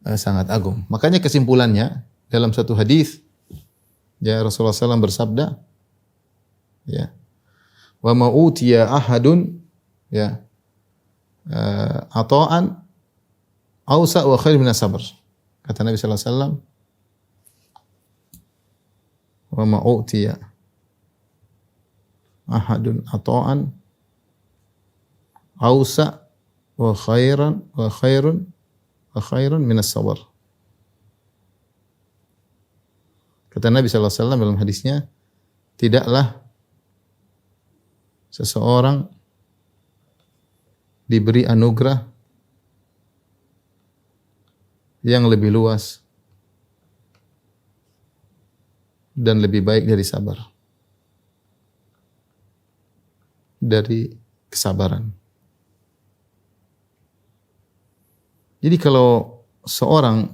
Speaker 2: sangat agung. Makanya kesimpulannya dalam satu hadis, ya Rasulullah SAW bersabda, ya, wa ma utiya ahadun ya ata'an awsa wa khair min as-sabr. Kata Nabi sallallahu alaihi wasallam, wa ma utiya ahadun ata'an awsa wa khairun min as-sabr. Kata Nabi sallallahu alaihi wasallam dalam hadisnya, tidaklah seseorang diberi anugerah yang lebih luas dan lebih baik dari sabar. Dari kesabaran. Jadi kalau seorang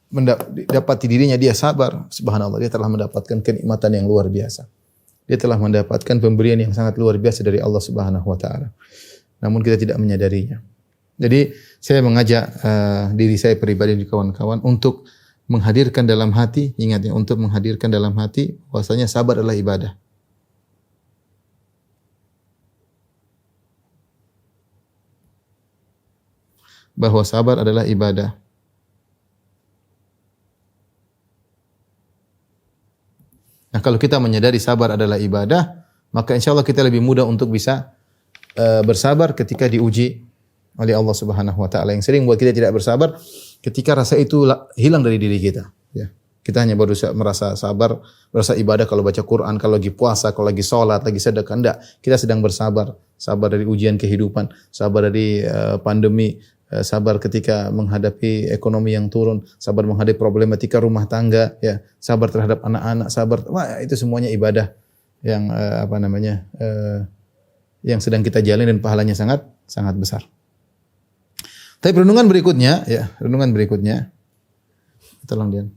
Speaker 2: mendapati dirinya dia sabar, subhanallah, dia telah mendapatkan kenikmatan yang luar biasa. Dia telah mendapatkan pemberian yang sangat luar biasa dari Allah Subhanahu wa taala. Namun kita tidak menyadarinya. Jadi saya mengajak diri saya pribadi dan kawan-kawan untuk menghadirkan dalam hati, ingat ya, untuk menghadirkan dalam hati bahwasanya sabar adalah ibadah. Bahwa sabar adalah ibadah. Nah, kalau kita menyadari sabar adalah ibadah, maka insya Allah kita lebih mudah untuk bisa bersabar ketika diuji oleh Allah Subhanahu wa taala. Yang sering buat kita tidak bersabar Ketika rasa itu hilang dari diri kita, ya. Kita hanya berusaha merasa sabar, merasa ibadah kalau baca Quran, kalau lagi puasa, kalau lagi sholat, lagi sedekah. Enggak, kita sedang bersabar. Sabar dari ujian kehidupan, sabar dari pandemi, sabar ketika menghadapi ekonomi yang turun, sabar menghadapi problematika rumah tangga, ya, sabar terhadap anak-anak, sabar. Wah, itu semuanya ibadah yang yang sedang kita jalani dan pahalanya sangat sangat besar. Tapi renungan berikutnya, tolong Dian.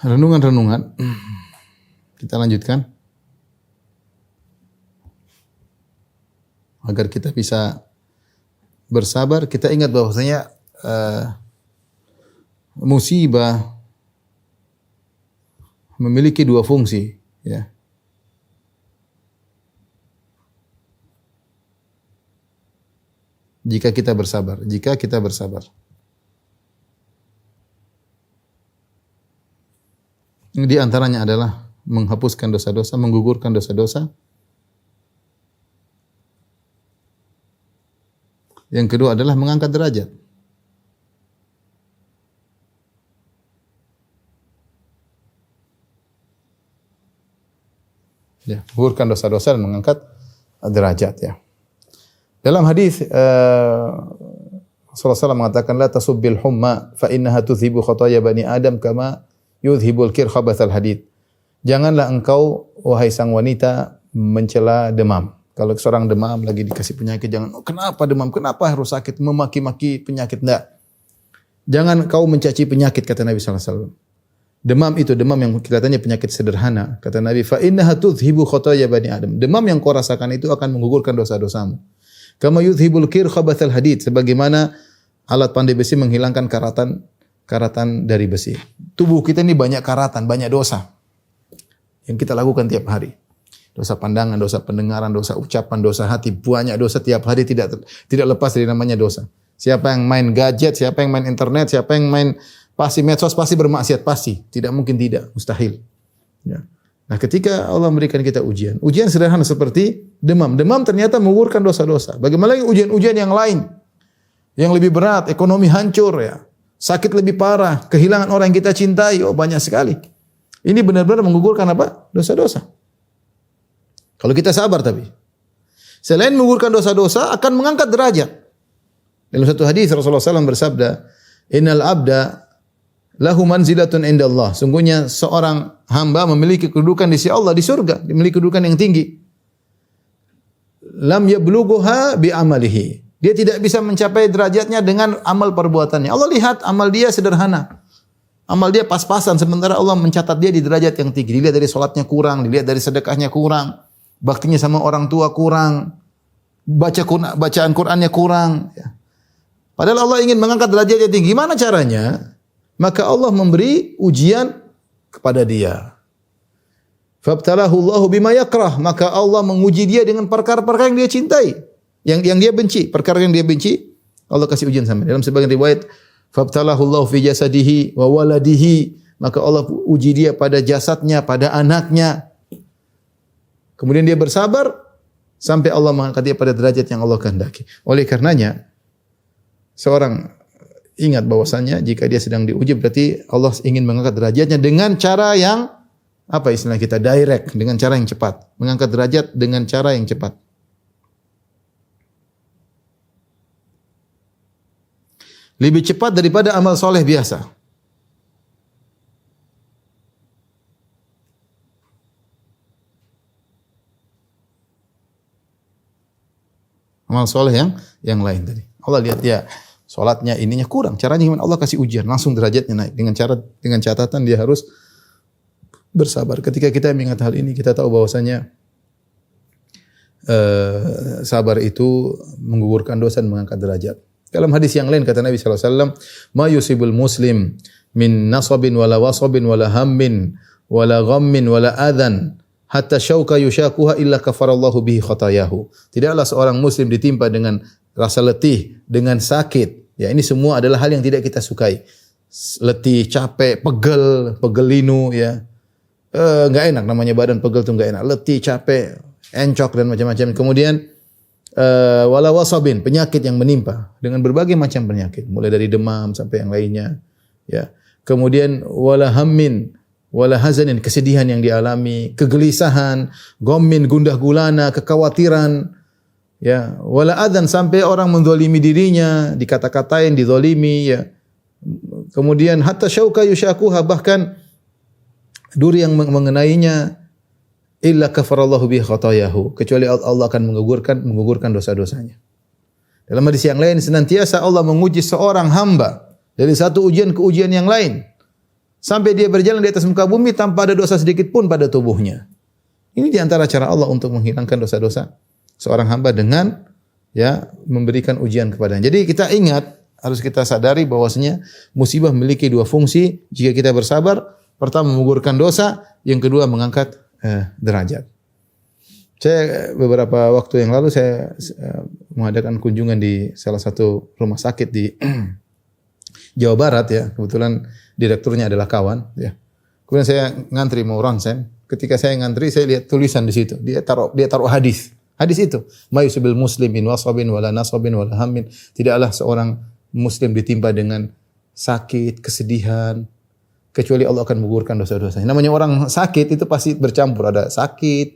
Speaker 2: Renungan-renungan. Kita lanjutkan. Agar kita bisa bersabar, kita ingat bahwasanya musibah memiliki dua fungsi, ya. Jika kita bersabar. Di antaranya adalah menghapuskan dosa-dosa, menggugurkan dosa-dosa. Yang kedua adalah mengangkat derajat. Ya, menggugurkan dosa-dosa dan mengangkat derajat, ya. Dalam hadis Rasulullah SAW mengatakan la tasubbil humma fa innaha tudhibu khataaya bani Adam kama yudhibul kir khabathal hadid. Janganlah engkau wahai sang wanita mencela demam. Kalau seorang demam lagi dikasih penyakit, jangan kenapa demam? Kenapa harus sakit? Memaki-maki penyakit, enggak. Jangan kau mencaci penyakit, kata Nabi sallallahu alaihi wasallam. Demam itu demam yang kelihatannya penyakit sederhana, kata Nabi fa innaha tudhibu khataaya bani Adam. Demam yang kau rasakan itu akan menggugurkan dosa-dosamu. Kama yudhibul kir khabathal hadid, sebagaimana alat pandai besi menghilangkan karatan dari besi. Tubuh kita ini banyak karatan, banyak dosa yang kita lakukan tiap hari. Dosa pandangan, dosa pendengaran, dosa ucapan, dosa hati, banyak dosa tiap hari tidak lepas dari namanya dosa. Siapa yang main gadget, siapa yang main internet, siapa yang main medsos pasti bermaksiat, pasti. Tidak mungkin tidak, mustahil. Ya. Nah, ketika Allah memberikan kita ujian sederhana seperti demam. Demam ternyata menggugurkan dosa-dosa. Bagaimana lagi ujian-ujian yang lain? Yang lebih berat, ekonomi hancur, ya. Sakit lebih parah, kehilangan orang yang kita cintai, banyak sekali. Ini benar-benar menggugurkan apa? Dosa-dosa. Kalau kita sabar tapi. Selain menggugurkan dosa-dosa, akan mengangkat derajat. Dalam satu hadis Rasulullah SAW bersabda, Innal abda lahu manzilatun indallah. Sungguhnya seorang hamba memiliki kedudukan di sisi Allah, di surga. Memiliki kedudukan yang tinggi. Lam yablughuha bi amalihi. Dia tidak bisa mencapai derajatnya dengan amal perbuatannya. Allah lihat amal dia sederhana. Amal dia pas-pasan, sementara Allah mencatat dia di derajat yang tinggi. Dilihat dari salatnya kurang, dilihat dari sedekahnya kurang, baktinya sama orang tua kurang, bacaan Qur'annya kurang. Ya. Padahal Allah ingin mengangkat derajatnya tinggi. Gimana caranya? Maka Allah memberi ujian kepada dia. Fabtalahu Allahu bima yakrah. Maka Allah menguji dia dengan perkara-perkara yang dia cintai. Yang dia benci, perkara yang dia benci, Allah kasih ujian sama. Dalam sebagian riwayat, fabtalahu Allah fi jasadihi wa waladihi, maka Allah uji dia pada jasadnya, pada anaknya. Kemudian dia bersabar sampai Allah mengangkat dia pada derajat yang Allah kehendaki. Oleh karenanya, seorang ingat bahwasanya jika dia sedang diuji berarti Allah ingin mengangkat derajatnya dengan cara yang apa istilah kita direct, dengan cara yang cepat. Mengangkat derajat dengan cara yang cepat. Lebih cepat daripada amal soleh biasa. Amal soleh yang lain tadi. Allah lihat dia salatnya ininya kurang. Caranya gimana? Allah kasih ujian, langsung derajatnya naik. Dengan catatan dia harus bersabar. Ketika kita mengingat hal ini, kita tahu bahwasanya sabar itu menggugurkan dosa dan mengangkat derajat. Dalam hadis yang lain kata Nabi SAW, ma yusibul muslim min nasabin wala wasabin wala hammin wala ghammin wala adhan hatta syauka yushakuha illa kafarallahu bihi khatayahu. Tidaklah seorang muslim ditimpa dengan rasa letih, dengan sakit. Ya, ini semua adalah hal yang tidak kita sukai. Letih, capek, pegel linu ya. Enggak enak namanya badan pegel tuh enggak enak. Letih, capek, encok dan macam-macam. Kemudian wala wasabin, penyakit yang menimpa dengan berbagai macam penyakit, mulai dari demam sampai yang lainnya. Ya. Kemudian wala hammin, wala hazanin, kesedihan yang dialami, kegelisahan, ghammin, gundah gulana, kekhawatiran, ya, wala adzan, sampai orang menzalimi dirinya, dikata-katain, dizalimi, ya. Kemudian hatta syauka yushakuha, bahkan duri yang mengenainya, illa kafarallahu bihi khatayahu, kecuali Allah akan menggugurkan dosa-dosanya. Dalam hadis yang lain, senantiasa Allah menguji seorang hamba dari satu ujian ke ujian yang lain, sampai dia berjalan di atas muka bumi tanpa ada dosa sedikit pun pada tubuhnya. Ini di antara cara Allah untuk menghilangkan dosa-dosa seorang hamba dengan ya memberikan ujian kepadanya. Jadi kita ingat, harus kita sadari bahwasanya musibah memiliki dua fungsi. Jika kita bersabar, pertama menggugurkan dosa, yang kedua mengangkat derajat. Saya beberapa waktu yang lalu saya mengadakan kunjungan di salah satu rumah sakit di Jawa Barat ya. Kebetulan direkturnya adalah kawan ya. Kemudian saya ngantri mau ronsen. Ketika saya ngantri, saya lihat tulisan di situ. Dia taruh hadis. Hadis itu, mayusibil muslim min wasabin wala nasabin wala hammin. Tidaklah seorang muslim ditimpa dengan sakit, kesedihan, kecuali Allah akan menggugurkan dosa-dosanya. Namanya orang sakit itu pasti bercampur, ada sakit,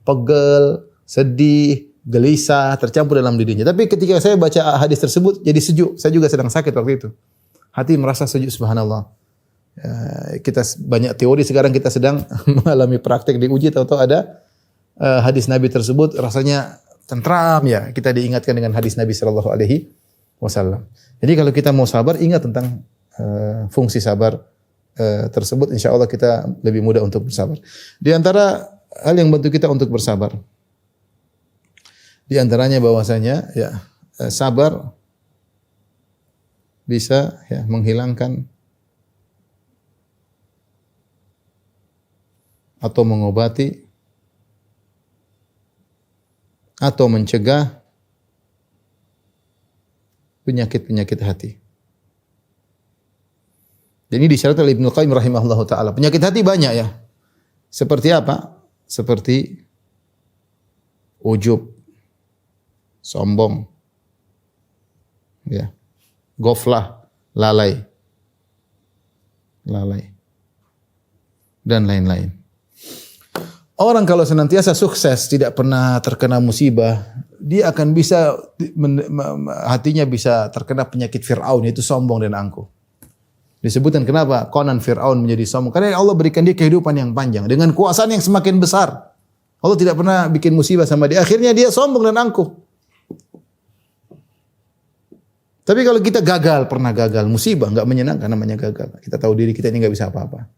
Speaker 2: pegel, sedih, gelisah, tercampur dalam dirinya. Tapi ketika saya baca hadis tersebut jadi sejuk. Saya juga sedang sakit waktu itu. Hati merasa sejuk, subhanallah. Kita banyak teori, sekarang kita sedang mengalami praktek diuji, tahu-tahu ada hadis Nabi tersebut rasanya tentram ya. Kita diingatkan dengan hadis Nabi sallallahu alaihi wasallam. Jadi kalau kita mau sabar, ingat tentang fungsi sabar tersebut, insya Allah kita lebih mudah untuk bersabar. Di antara hal yang bantu kita untuk bersabar, di antaranya bahwasanya ya sabar bisa ya menghilangkan atau mengobati atau mencegah penyakit-penyakit hati. Jadi disyaratkan oleh Ibnu Qayyim rahimahullahu taala. Penyakit hati banyak ya. Seperti apa? Seperti ujub, sombong, ya, ghaflah, lalai, dan lain-lain. Orang kalau senantiasa sukses, tidak pernah terkena musibah, dia akan bisa hatinya bisa terkena penyakit Fir'aun, yaitu sombong dan angkuh. Disebutkan kenapa konon Fir'aun menjadi sombong, karena Allah berikan dia kehidupan yang panjang dengan kuasaan yang semakin besar. Allah tidak pernah bikin musibah sama dia, akhirnya dia sombong dan angkuh. Tapi kalau kita pernah gagal, musibah, enggak menyenangkan, namanya gagal. Kita tahu diri kita ini enggak bisa apa-apa.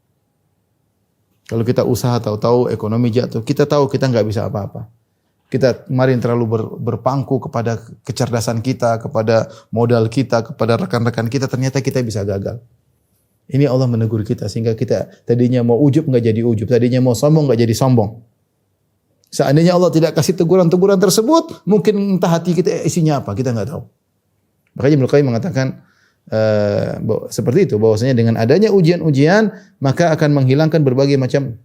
Speaker 2: Kalau kita usaha, tahu-tahu ekonomi jatuh, kita tahu kita enggak bisa apa-apa. Kita kemarin terlalu berpangku kepada kecerdasan kita, kepada modal kita, kepada rekan-rekan kita, ternyata kita bisa gagal. Ini Allah menegur kita sehingga kita tadinya mau ujub enggak jadi ujub, tadinya mau sombong enggak jadi sombong. Seandainya Allah tidak kasih teguran-teguran tersebut, mungkin entah hati kita isinya apa, kita enggak tahu. Makanya Ibnu Qayyim mengatakan seperti itu, bahwasanya dengan adanya ujian-ujian maka akan menghilangkan berbagai macam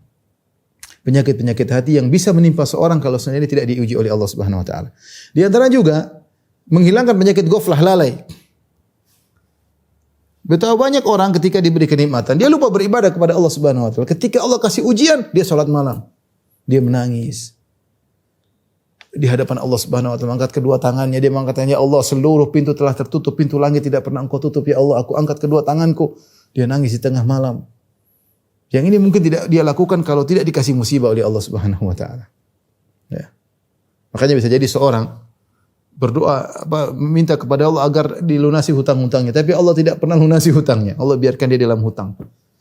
Speaker 2: penyakit-penyakit hati yang bisa menimpa seorang kalau sendiri tidak diuji oleh Allah Subhanahu wa taala. Di antara juga menghilangkan penyakit ghaflah, lalai. Betapa banyak orang ketika diberi kenikmatan, dia lupa beribadah kepada Allah Subhanahu wa taala. Ketika Allah kasih ujian, dia salat malam. Dia menangis. Di hadapan Allah Subhanahu wa taala, angkat kedua tangannya, dia mengatakan, "Ya Allah, seluruh pintu telah tertutup, pintu langit tidak pernah Engkau tutup, ya Allah, aku angkat kedua tanganku." Dia nangis di tengah malam. Yang ini mungkin tidak dia lakukan kalau tidak dikasih musibah oleh Allah Subhanahu wa taala. Ya. Makanya bisa jadi seorang berdoa meminta kepada Allah agar dilunasi hutang-hutangnya, tapi Allah tidak pernah lunasi hutangnya. Allah biarkan dia dalam hutang.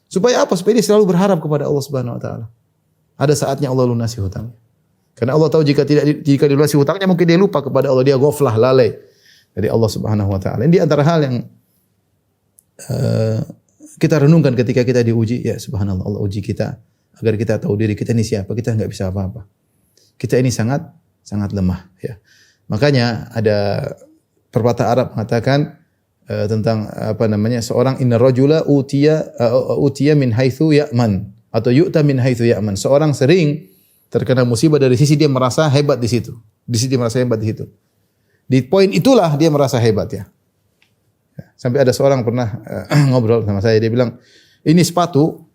Speaker 2: Supaya apa? Supaya dia selalu berharap kepada Allah Subhanahu wa taala. Ada saatnya Allah lunasi hutangnya. Karena Allah tahu jika dilunasi hutangnya mungkin dia lupa kepada Allah, dia ghaflah, lalai dari Allah Subhanahu wa taala. Ini di antara hal yang kita renungkan ketika kita diuji, ya subhanallah, Allah uji kita agar kita tahu diri kita ini siapa. Kita nggak bisa apa-apa. Kita ini sangat lemah. Ya. Makanya ada pepatah Arab mengatakan tentang seorang inna rajula utiya min haitsu ya'man atau yu'ta min haitsu ya'man. Seorang sering terkena musibah dari sisi dia merasa hebat di situ. Di sisi dia merasa hebat di situ. Di poin itulah dia merasa hebat ya. Sampai ada seorang pernah ngobrol sama saya, dia bilang, ini sepatu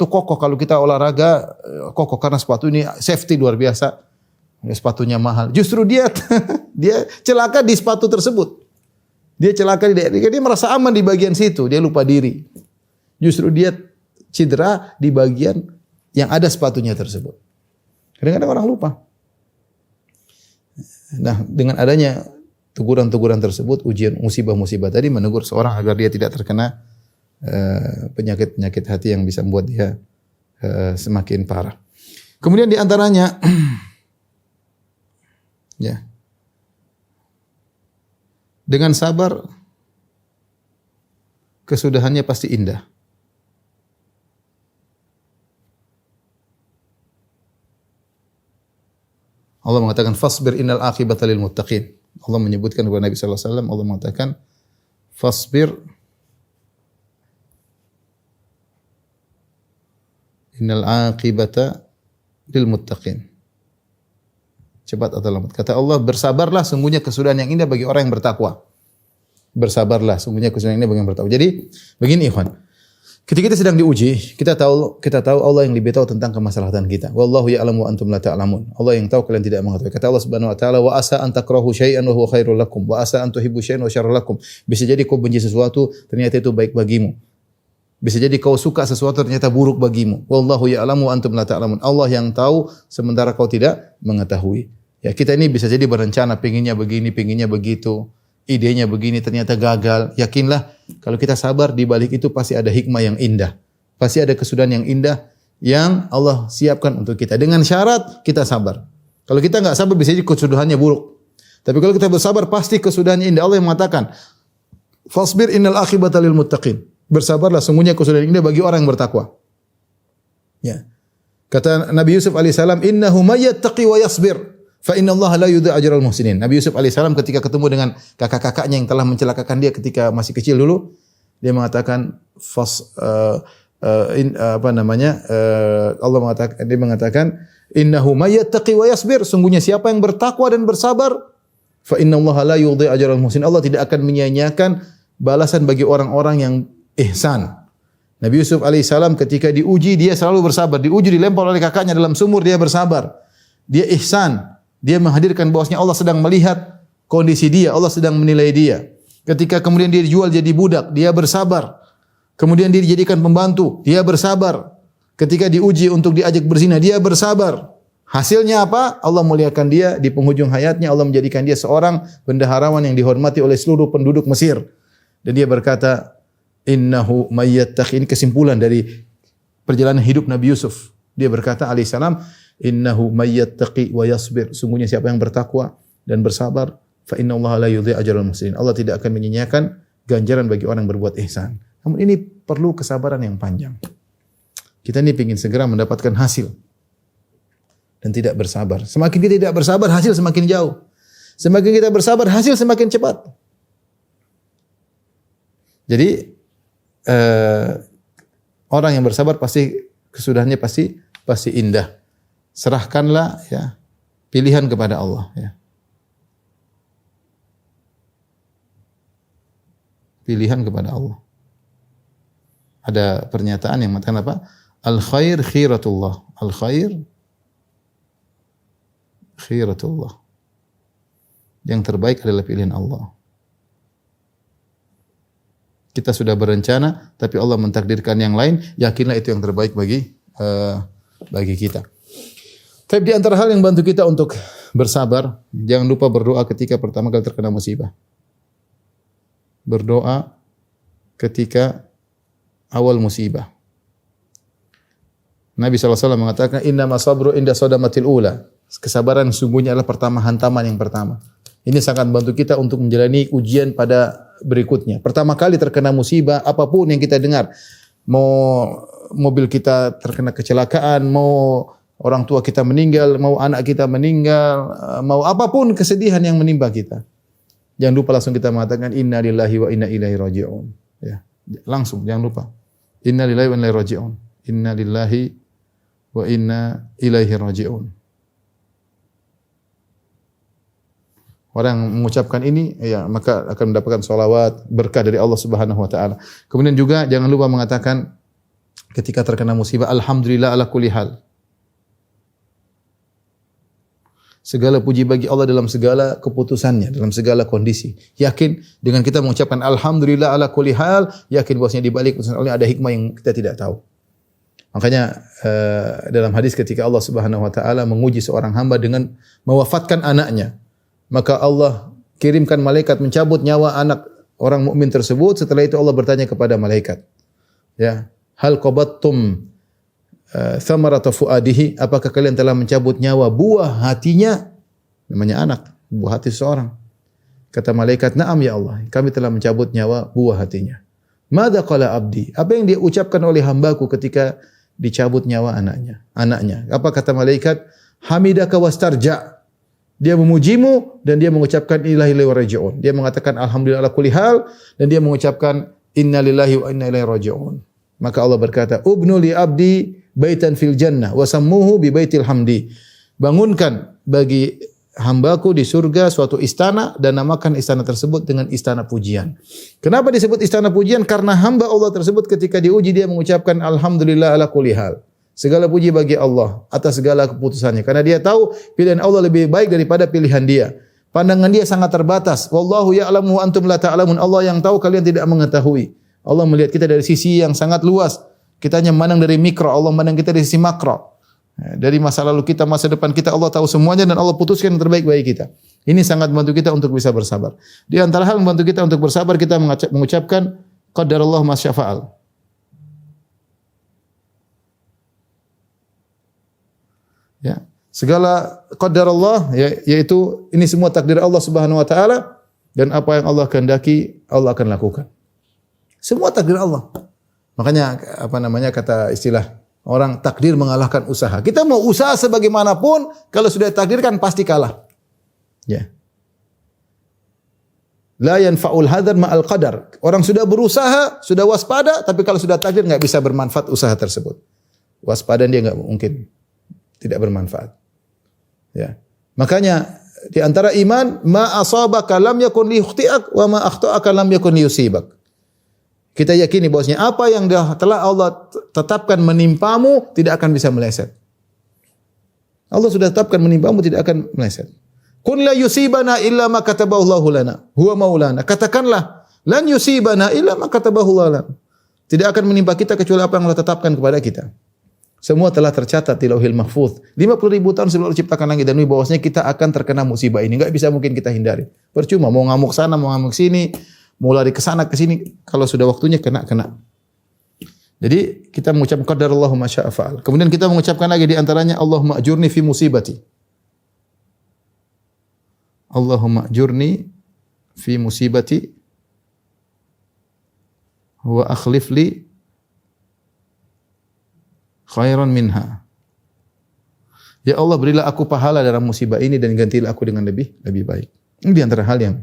Speaker 2: kokoh kalau kita olahraga kokoh karena sepatu ini safety luar biasa. Sepatunya mahal. Justru dia celaka di sepatu tersebut. Dia celaka dia merasa aman di bagian situ, dia lupa diri. Justru dia cedera di bagian yang ada sepatunya tersebut. Kadang-kadang orang lupa. Nah, dengan adanya teguran-teguran tersebut, ujian musibah-musibah tadi menegur seorang agar dia tidak terkena penyakit-penyakit hati yang bisa membuat dia semakin parah. Kemudian di antaranya ya. Dengan sabar kesudahannya pasti indah. Allah mengatakan fasbir innal aqibata lil muttaqin. Allah menyebutkan kepada Nabi sallallahu alaihi wasallam, Allah mengatakan fasbir innal aqibata lil muttaqin. Cepat atau lambat. Kata Allah, bersabarlah sungguhnya kesudahan yang indah bagi orang yang bertakwa. Bersabarlah sungguhnya kesudahan yang indah bagi orang yang bertakwa. Jadi begini ikhwan. Ketika kita sedang diuji, kita tahu Allah yang lebih tahu tentang kemaslahatan kita. Wallahu ya'lamu wa antum la ta'lamun. Allah yang tahu kalian tidak mengetahui. Kata Allah Subhanahu wa taala, wa asa an takrahu syai'an wa huwa khairul lakum wa asa an tuhibbu syai'an wa syarrul lakum. Bisa jadi kau benci sesuatu ternyata itu baik bagimu. Bisa jadi kau suka sesuatu ternyata buruk bagimu. Wallahu ya'lamu wa antum la ta'lamun. Allah yang tahu sementara kau tidak mengetahui. Ya, kita ini bisa jadi berencana pengennya begini, pengennya begitu. Idenya begini ternyata gagal. Yakinlah kalau kita sabar di balik itu pasti ada hikmah yang indah. Pasti ada kesudahan yang indah yang Allah siapkan untuk kita. Dengan syarat kita sabar. Kalau kita enggak sabar bisa jadi kesudahannya buruk. Tapi kalau kita bersabar pasti kesudahannya indah. Allah yang mengatakan, "Fasbir innal aqibata lil muttaqin." Bersabarlah sungguhnya kesudahan indah bagi orang yang bertakwa. Ya. Kata Nabi Yusuf alaihissalam, "Innahu may yattaqi wa yasbir." Fa inna Allah la yudhi'u ajral muhsinin. Nabi Yusuf alaihissalam ketika ketemu dengan kakak-kakaknya yang telah mencelakakan dia ketika masih kecil dulu, dia mengatakan dia mengatakan innahu may yattaqi wa yasbir, sungguhnya siapa yang bertakwa dan bersabar, fa inna Allah la yudhi'u ajral muhsinin. Allah tidak akan menyia-nyiakan balasan bagi orang-orang yang ihsan. Nabi Yusuf alaihissalam ketika diuji dia selalu bersabar, diuji dilempar oleh kakaknya dalam sumur dia bersabar. Dia ihsan. Dia menghadirkan bahwasanya Allah sedang melihat kondisi dia, Allah sedang menilai dia. Ketika kemudian dia dijual jadi budak, dia bersabar. Kemudian dia dijadikan pembantu, dia bersabar. Ketika diuji untuk diajak berzina, dia bersabar. Hasilnya apa? Allah muliakan dia di penghujung hayatnya, Allah menjadikan dia seorang bendaharawan yang dihormati oleh seluruh penduduk Mesir. Dan dia berkata, innahu may yattaqi. Ini kesimpulan dari perjalanan hidup Nabi Yusuf. Dia berkata alaihissalam, innahu may yattaqi wa yasbir. Sungguhnya siapa yang bertakwa dan bersabar, fa inna Allah la yudhi'u ajral muhsinin. Allah tidak akan menyia-nyiakan ganjaran bagi orang yang berbuat ihsan. Namun ini perlu kesabaran yang panjang. Kita ini ingin segera mendapatkan hasil dan tidak bersabar. Semakin kita tidak bersabar, hasil semakin jauh. Semakin kita bersabar, hasil semakin cepat. Jadi orang yang bersabar pasti kesudahannya pasti indah. Serahkanlah ya pilihan kepada Allah ya. Pilihan kepada Allah. Ada pernyataan yang mengatakan apa? Al khair khiratullah. Al khair khiratullah. Yang terbaik adalah pilihan Allah. Kita sudah berencana tapi Allah mentakdirkan yang lain, yakinlah itu yang terbaik bagi kita. Tapi di antara hal yang bantu kita untuk bersabar, jangan lupa berdoa ketika pertama kali terkena musibah. Berdoa ketika awal musibah. Nabi SAW mengatakan, innama sabru inda sodamatil ula. Kesabaran sungguhnya adalah pertama hantaman yang pertama. Ini sangat bantu kita untuk menjalani ujian pada berikutnya. Pertama kali terkena musibah, apapun yang kita dengar, mau mobil kita terkena kecelakaan, mau orang tua kita meninggal, mau anak kita meninggal, mau apapun kesedihan yang menimpa kita. Jangan lupa langsung kita mengatakan inna lillahi wa inna ilaihi raji'un. Ya, langsung jangan lupa. Inna lillahi wa inna ilaihi raji'un. Inna lillahi wa inna ilaihi raji'un. Orang yang mengucapkan ini, ya maka akan mendapatkan salawat, berkah dari Allah Subhanahu wa taala. Kemudian juga jangan lupa mengatakan ketika terkena musibah, alhamdulillah ala kulli hal. Segala puji bagi Allah dalam segala keputusannya, dalam segala kondisi. Yakin dengan kita mengucapkan alhamdulillah ala kulli hal, yakin bahwasanya di balik keputusan Allah ada hikmah yang kita tidak tahu. Makanya dalam hadis ketika Allah Subhanahu wa taala menguji seorang hamba dengan mewafatkan anaknya, maka Allah kirimkan malaikat mencabut nyawa anak orang mukmin tersebut. Setelah itu Allah bertanya kepada malaikat, ya, hal qabattum thamarata fuadihi, apakah kalian telah mencabut nyawa buah hatinya? Namanya anak, buah hati seseorang. Kata malaikat, na'am ya Allah, kami telah mencabut nyawa buah hatinya. Madza qala abdi, apa yang dia ucapkan oleh hambaku ketika dicabut nyawa anaknya? Apa kata malaikat? Hamidaka wastarja. Dia memujimu dan dia mengucapkan ilahi wa raji'un. Dia mengatakan alhamdulillah ala kulli hal dan dia mengucapkan inna lillahi wa inna ilaihi raji'un. Maka Allah berkata, "Ubnu li abdi baitan fil jannah wa sammuhu bi baitil hamdi." Bangunkan bagi hambaku di surga suatu istana dan namakan istana tersebut dengan istana pujian. Kenapa disebut istana pujian? Karena hamba Allah tersebut ketika diuji dia mengucapkan alhamdulillah ala kulli hal. Segala puji bagi Allah atas segala keputusannya. Karena dia tahu pilihan Allah lebih baik daripada pilihan dia. Pandangan dia sangat terbatas. Wallahu ya'lamu wa antum la ta'lamun. Allah yang tahu, kalian tidak mengetahui. Allah melihat kita dari sisi yang sangat luas. Kita hanya memandang dari mikro, Allah memandang kita dari sisi makro. Dari masa lalu kita, masa depan kita, Allah tahu semuanya dan Allah putuskan yang terbaik bagi kita. Ini sangat membantu kita untuk bisa bersabar. Di antara hal membantu kita untuk bersabar, kita mengucapkan qadarallahu ma syafa'al. Ya, segala qadar Allah, yaitu ini semua takdir Allah Subhanahu wa taala dan apa yang Allah kehendaki Allah akan lakukan. Semua takdir Allah. Makanya kata istilah orang, takdir mengalahkan usaha. Kita mau usaha sebagaimanapun, kalau sudah takdirkan pasti kalah. Ya. La yanfa'ul hadar ma'al qadar. Orang sudah berusaha, sudah waspada, tapi kalau sudah takdir enggak bisa bermanfaat usaha tersebut. Waspada dia enggak mungkin tidak bermanfaat. Ya. Makanya di antara iman, ma asabaka lam yakun liyukhti'ak wa ma akhta'aka lam yakun liyusibak. Kita yakini bahwasanya apa yang telah Allah tetapkan menimpamu tidak akan bisa meleset. Allah sudah tetapkan menimpamu tidak akan meleset. Qul la yusibana illa ma katabahu Allahu lana, huwa maulana. Katakanlah, lan yusibana illa ma katabahu lana. Tidak akan menimpa kita kecuali apa yang Allah tetapkan kepada kita. Semua telah tercatat di Lauhil Mahfuz. 50.000 tahun sebelum Allah ciptakan langit dan bumi, bahwasanya kita akan terkena musibah ini. Enggak bisa mungkin kita hindari. Percuma mau ngamuk sana, mau ngamuk sini, mau lari ke sana ke sini, kalau sudah waktunya kena. Jadi kita mengucapkan qadarallahu ma syaa fa'al. Kemudian kita mengucapkan lagi di antaranya Allahumma ajurni fi musibati. Allahumma ajurni fi musibati wa akhlif li khairan minha. Ya Allah, berilah aku pahala dalam musibah ini dan gantilah aku dengan lebih baik. Ini di antara hal yang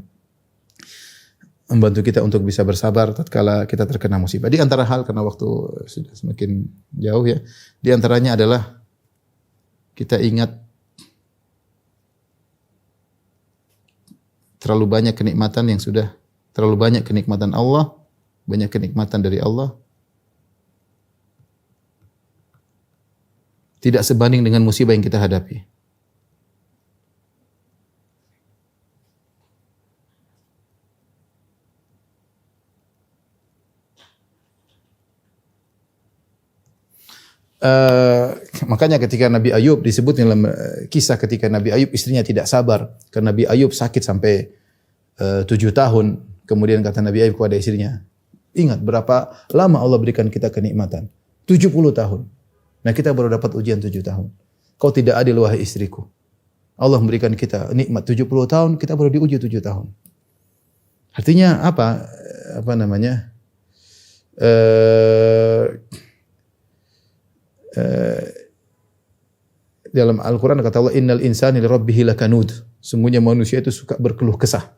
Speaker 2: membantu kita untuk bisa bersabar tatkala kita terkena musibah. Di antara hal, karena waktu sudah semakin jauh ya, di antaranya adalah kita ingat terlalu banyak kenikmatan yang sudah, terlalu banyak kenikmatan Allah, banyak kenikmatan dari Allah, tidak sebanding dengan musibah yang kita hadapi. Makanya ketika Nabi Ayub disebut dalam kisah ketika Nabi Ayub istrinya tidak sabar karena Nabi Ayub sakit sampai 7 tahun. Kemudian kata Nabi Ayub kepada istrinya, ingat berapa lama Allah berikan kita kenikmatan? 70 tahun. Nah kita baru dapat ujian 7 tahun. Kau tidak adil wahai istriku. Allah memberikan kita nikmat 70 tahun, kita baru diuji 7 tahun. Artinya apa? dalam Al-Qur'an kata Allah innal insani lirabbih lakanud. Sungguhnya manusia itu suka berkeluh kesah.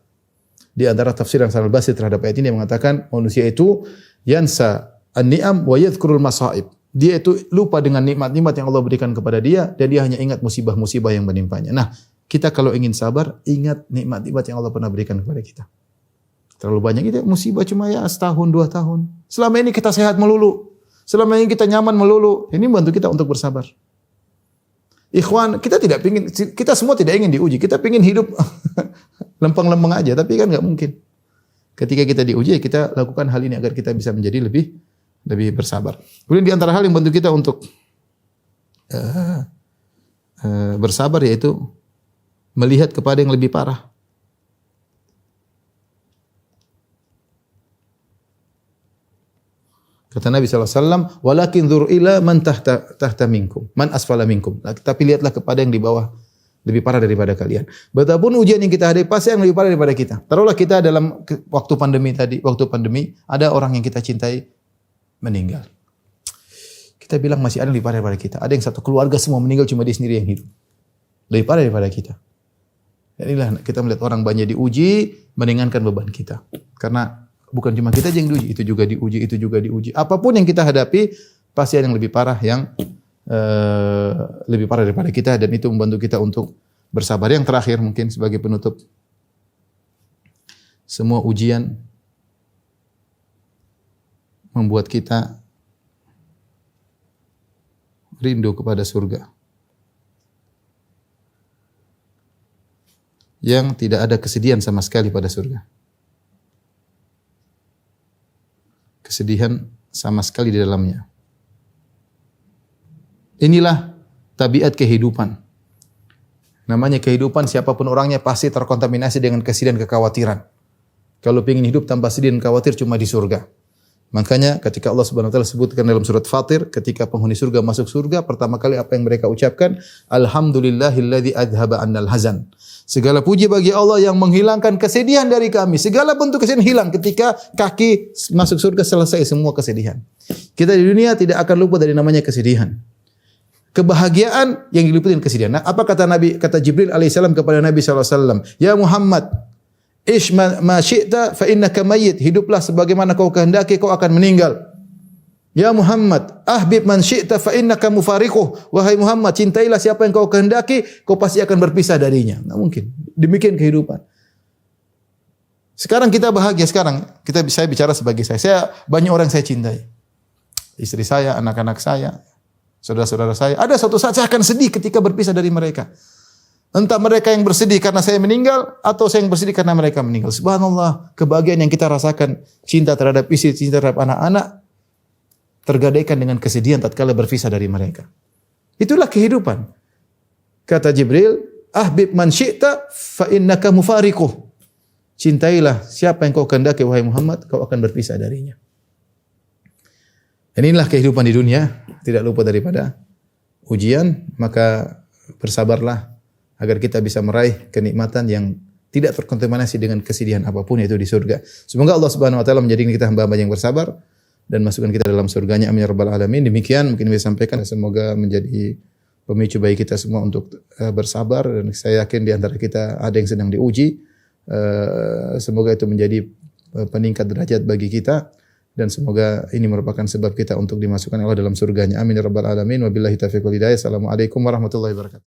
Speaker 2: Di antara tafsir yang Hasan al-Basri terhadap ayat ini yang mengatakan manusia itu yansa an-ni'am wa yadhkurul masaib. Dia itu lupa dengan nikmat-nikmat yang Allah berikan kepada dia dan dia hanya ingat musibah-musibah yang menimpanya. Nah, kita kalau ingin sabar, ingat nikmat-nikmat yang Allah pernah berikan kepada kita. Terlalu banyak itu musibah cuma ya setahun, 2 tahun. Selama ini kita sehat melulu. Selama ini kita nyaman melulu. Ini membantu kita untuk bersabar. Ikhwan, kita semua tidak ingin diuji. Kita ingin hidup lempeng-lempeng aja, tapi kan nggak mungkin. Ketika kita diuji, kita lakukan hal ini agar kita bisa menjadi lebih bersabar. Kemudian di antara hal yang membantu kita untuk bersabar yaitu melihat kepada yang lebih parah. Kata Nabi SAW, walakin dzur ila man tahta minkum, man asfala minkum. Tapi lihatlah kepada yang di bawah, lebih parah daripada kalian. Betapun ujian yang kita hadapi pasti yang lebih parah daripada kita. Taruhlah kita dalam waktu pandemi, ada orang yang kita cintai meninggal. Kita bilang masih ada yang lebih parah daripada kita. Ada yang satu keluarga semua meninggal, cuma dia sendiri yang hidup. Lebih parah daripada kita. Dan inilah kita melihat orang banyak diuji, meringankan beban kita. Karena bukan cuma kita yang diuji, itu juga diuji. Apapun yang kita hadapi, pasti ada yang lebih parah lebih parah daripada kita dan itu membantu kita untuk bersabar. Yang terakhir mungkin sebagai penutup, semua ujian membuat kita rindu kepada surga. Yang tidak ada kesedihan sama sekali pada surga. Kesedihan sama sekali di dalamnya. Inilah tabiat kehidupan. Namanya kehidupan, siapapun orangnya pasti terkontaminasi dengan kesedihan, kekhawatiran. Kalau ingin hidup tanpa sedih dan khawatir cuma di surga. Makanya ketika Allah Subhanahu wa taala sebutkan dalam surat Fatir, ketika penghuni surga masuk surga, pertama kali apa yang mereka ucapkan? Alhamdulillahilladzi adhaba 'annal hazan. Segala puji bagi Allah yang menghilangkan kesedihan dari kami. Segala bentuk kesedihan hilang ketika kaki masuk surga, selesai semua kesedihan. Kita di dunia tidak akan lupa dari namanya kesedihan. Kebahagiaan yang diliputi dengan kesedihan. Nah, apa kata Jibril alaihissalam kepada Nabi SAW? Ya Muhammad, ish ma syi'ta fa innaka mayyit. Hiduplah sebagaimana kau kehendaki, kau akan meninggal. Ya Muhammad, ahbib man syi'ta fa innaka mufariquh. Wahai Muhammad, cintailah siapa yang kau kehendaki, kau pasti akan berpisah darinya. Enggak mungkin. Demikian kehidupan. Sekarang kita bahagia, saya bicara sebagai saya. Saya banyak orang yang saya cintai. Istri saya, anak-anak saya, saudara-saudara saya. Ada suatu saat saya akan sedih ketika berpisah dari mereka. Entah mereka yang bersedih karena saya meninggal atau saya yang bersedih karena mereka meninggal. Subhanallah, kebahagiaan yang kita rasakan, cinta terhadap istri, cinta terhadap anak-anak, tergadaikan dengan kesedihan tatkala berpisah dari mereka. Itulah kehidupan. Kata Jibril, ahbib man syi'ta fa innaka mufariquh. Cintailah siapa yang kau kehendaki wahai Muhammad, kau akan berpisah darinya. Dan inilah kehidupan di dunia, tidak lupa daripada ujian, maka bersabarlah agar kita bisa meraih kenikmatan yang tidak terkontaminasi dengan kesedihan apapun, yaitu di surga. Semoga Allah Subhanahu wa taala menjadikan kita hamba-hamba yang bersabar dan masukkan kita dalam surganya. Amin ya rabbal alamin. Demikian mungkin saya sampaikan, semoga menjadi pemicu bagi kita semua untuk bersabar, dan saya yakin di antara kita ada yang sedang diuji. Semoga itu menjadi peningkat derajat bagi kita, dan semoga ini merupakan sebab kita untuk dimasukkan Allah dalam surganya. Amin ya rabbal alamin. Wabillahi taufiq wal hidayah. Assalamualaikum warahmatullahi wabarakatuh.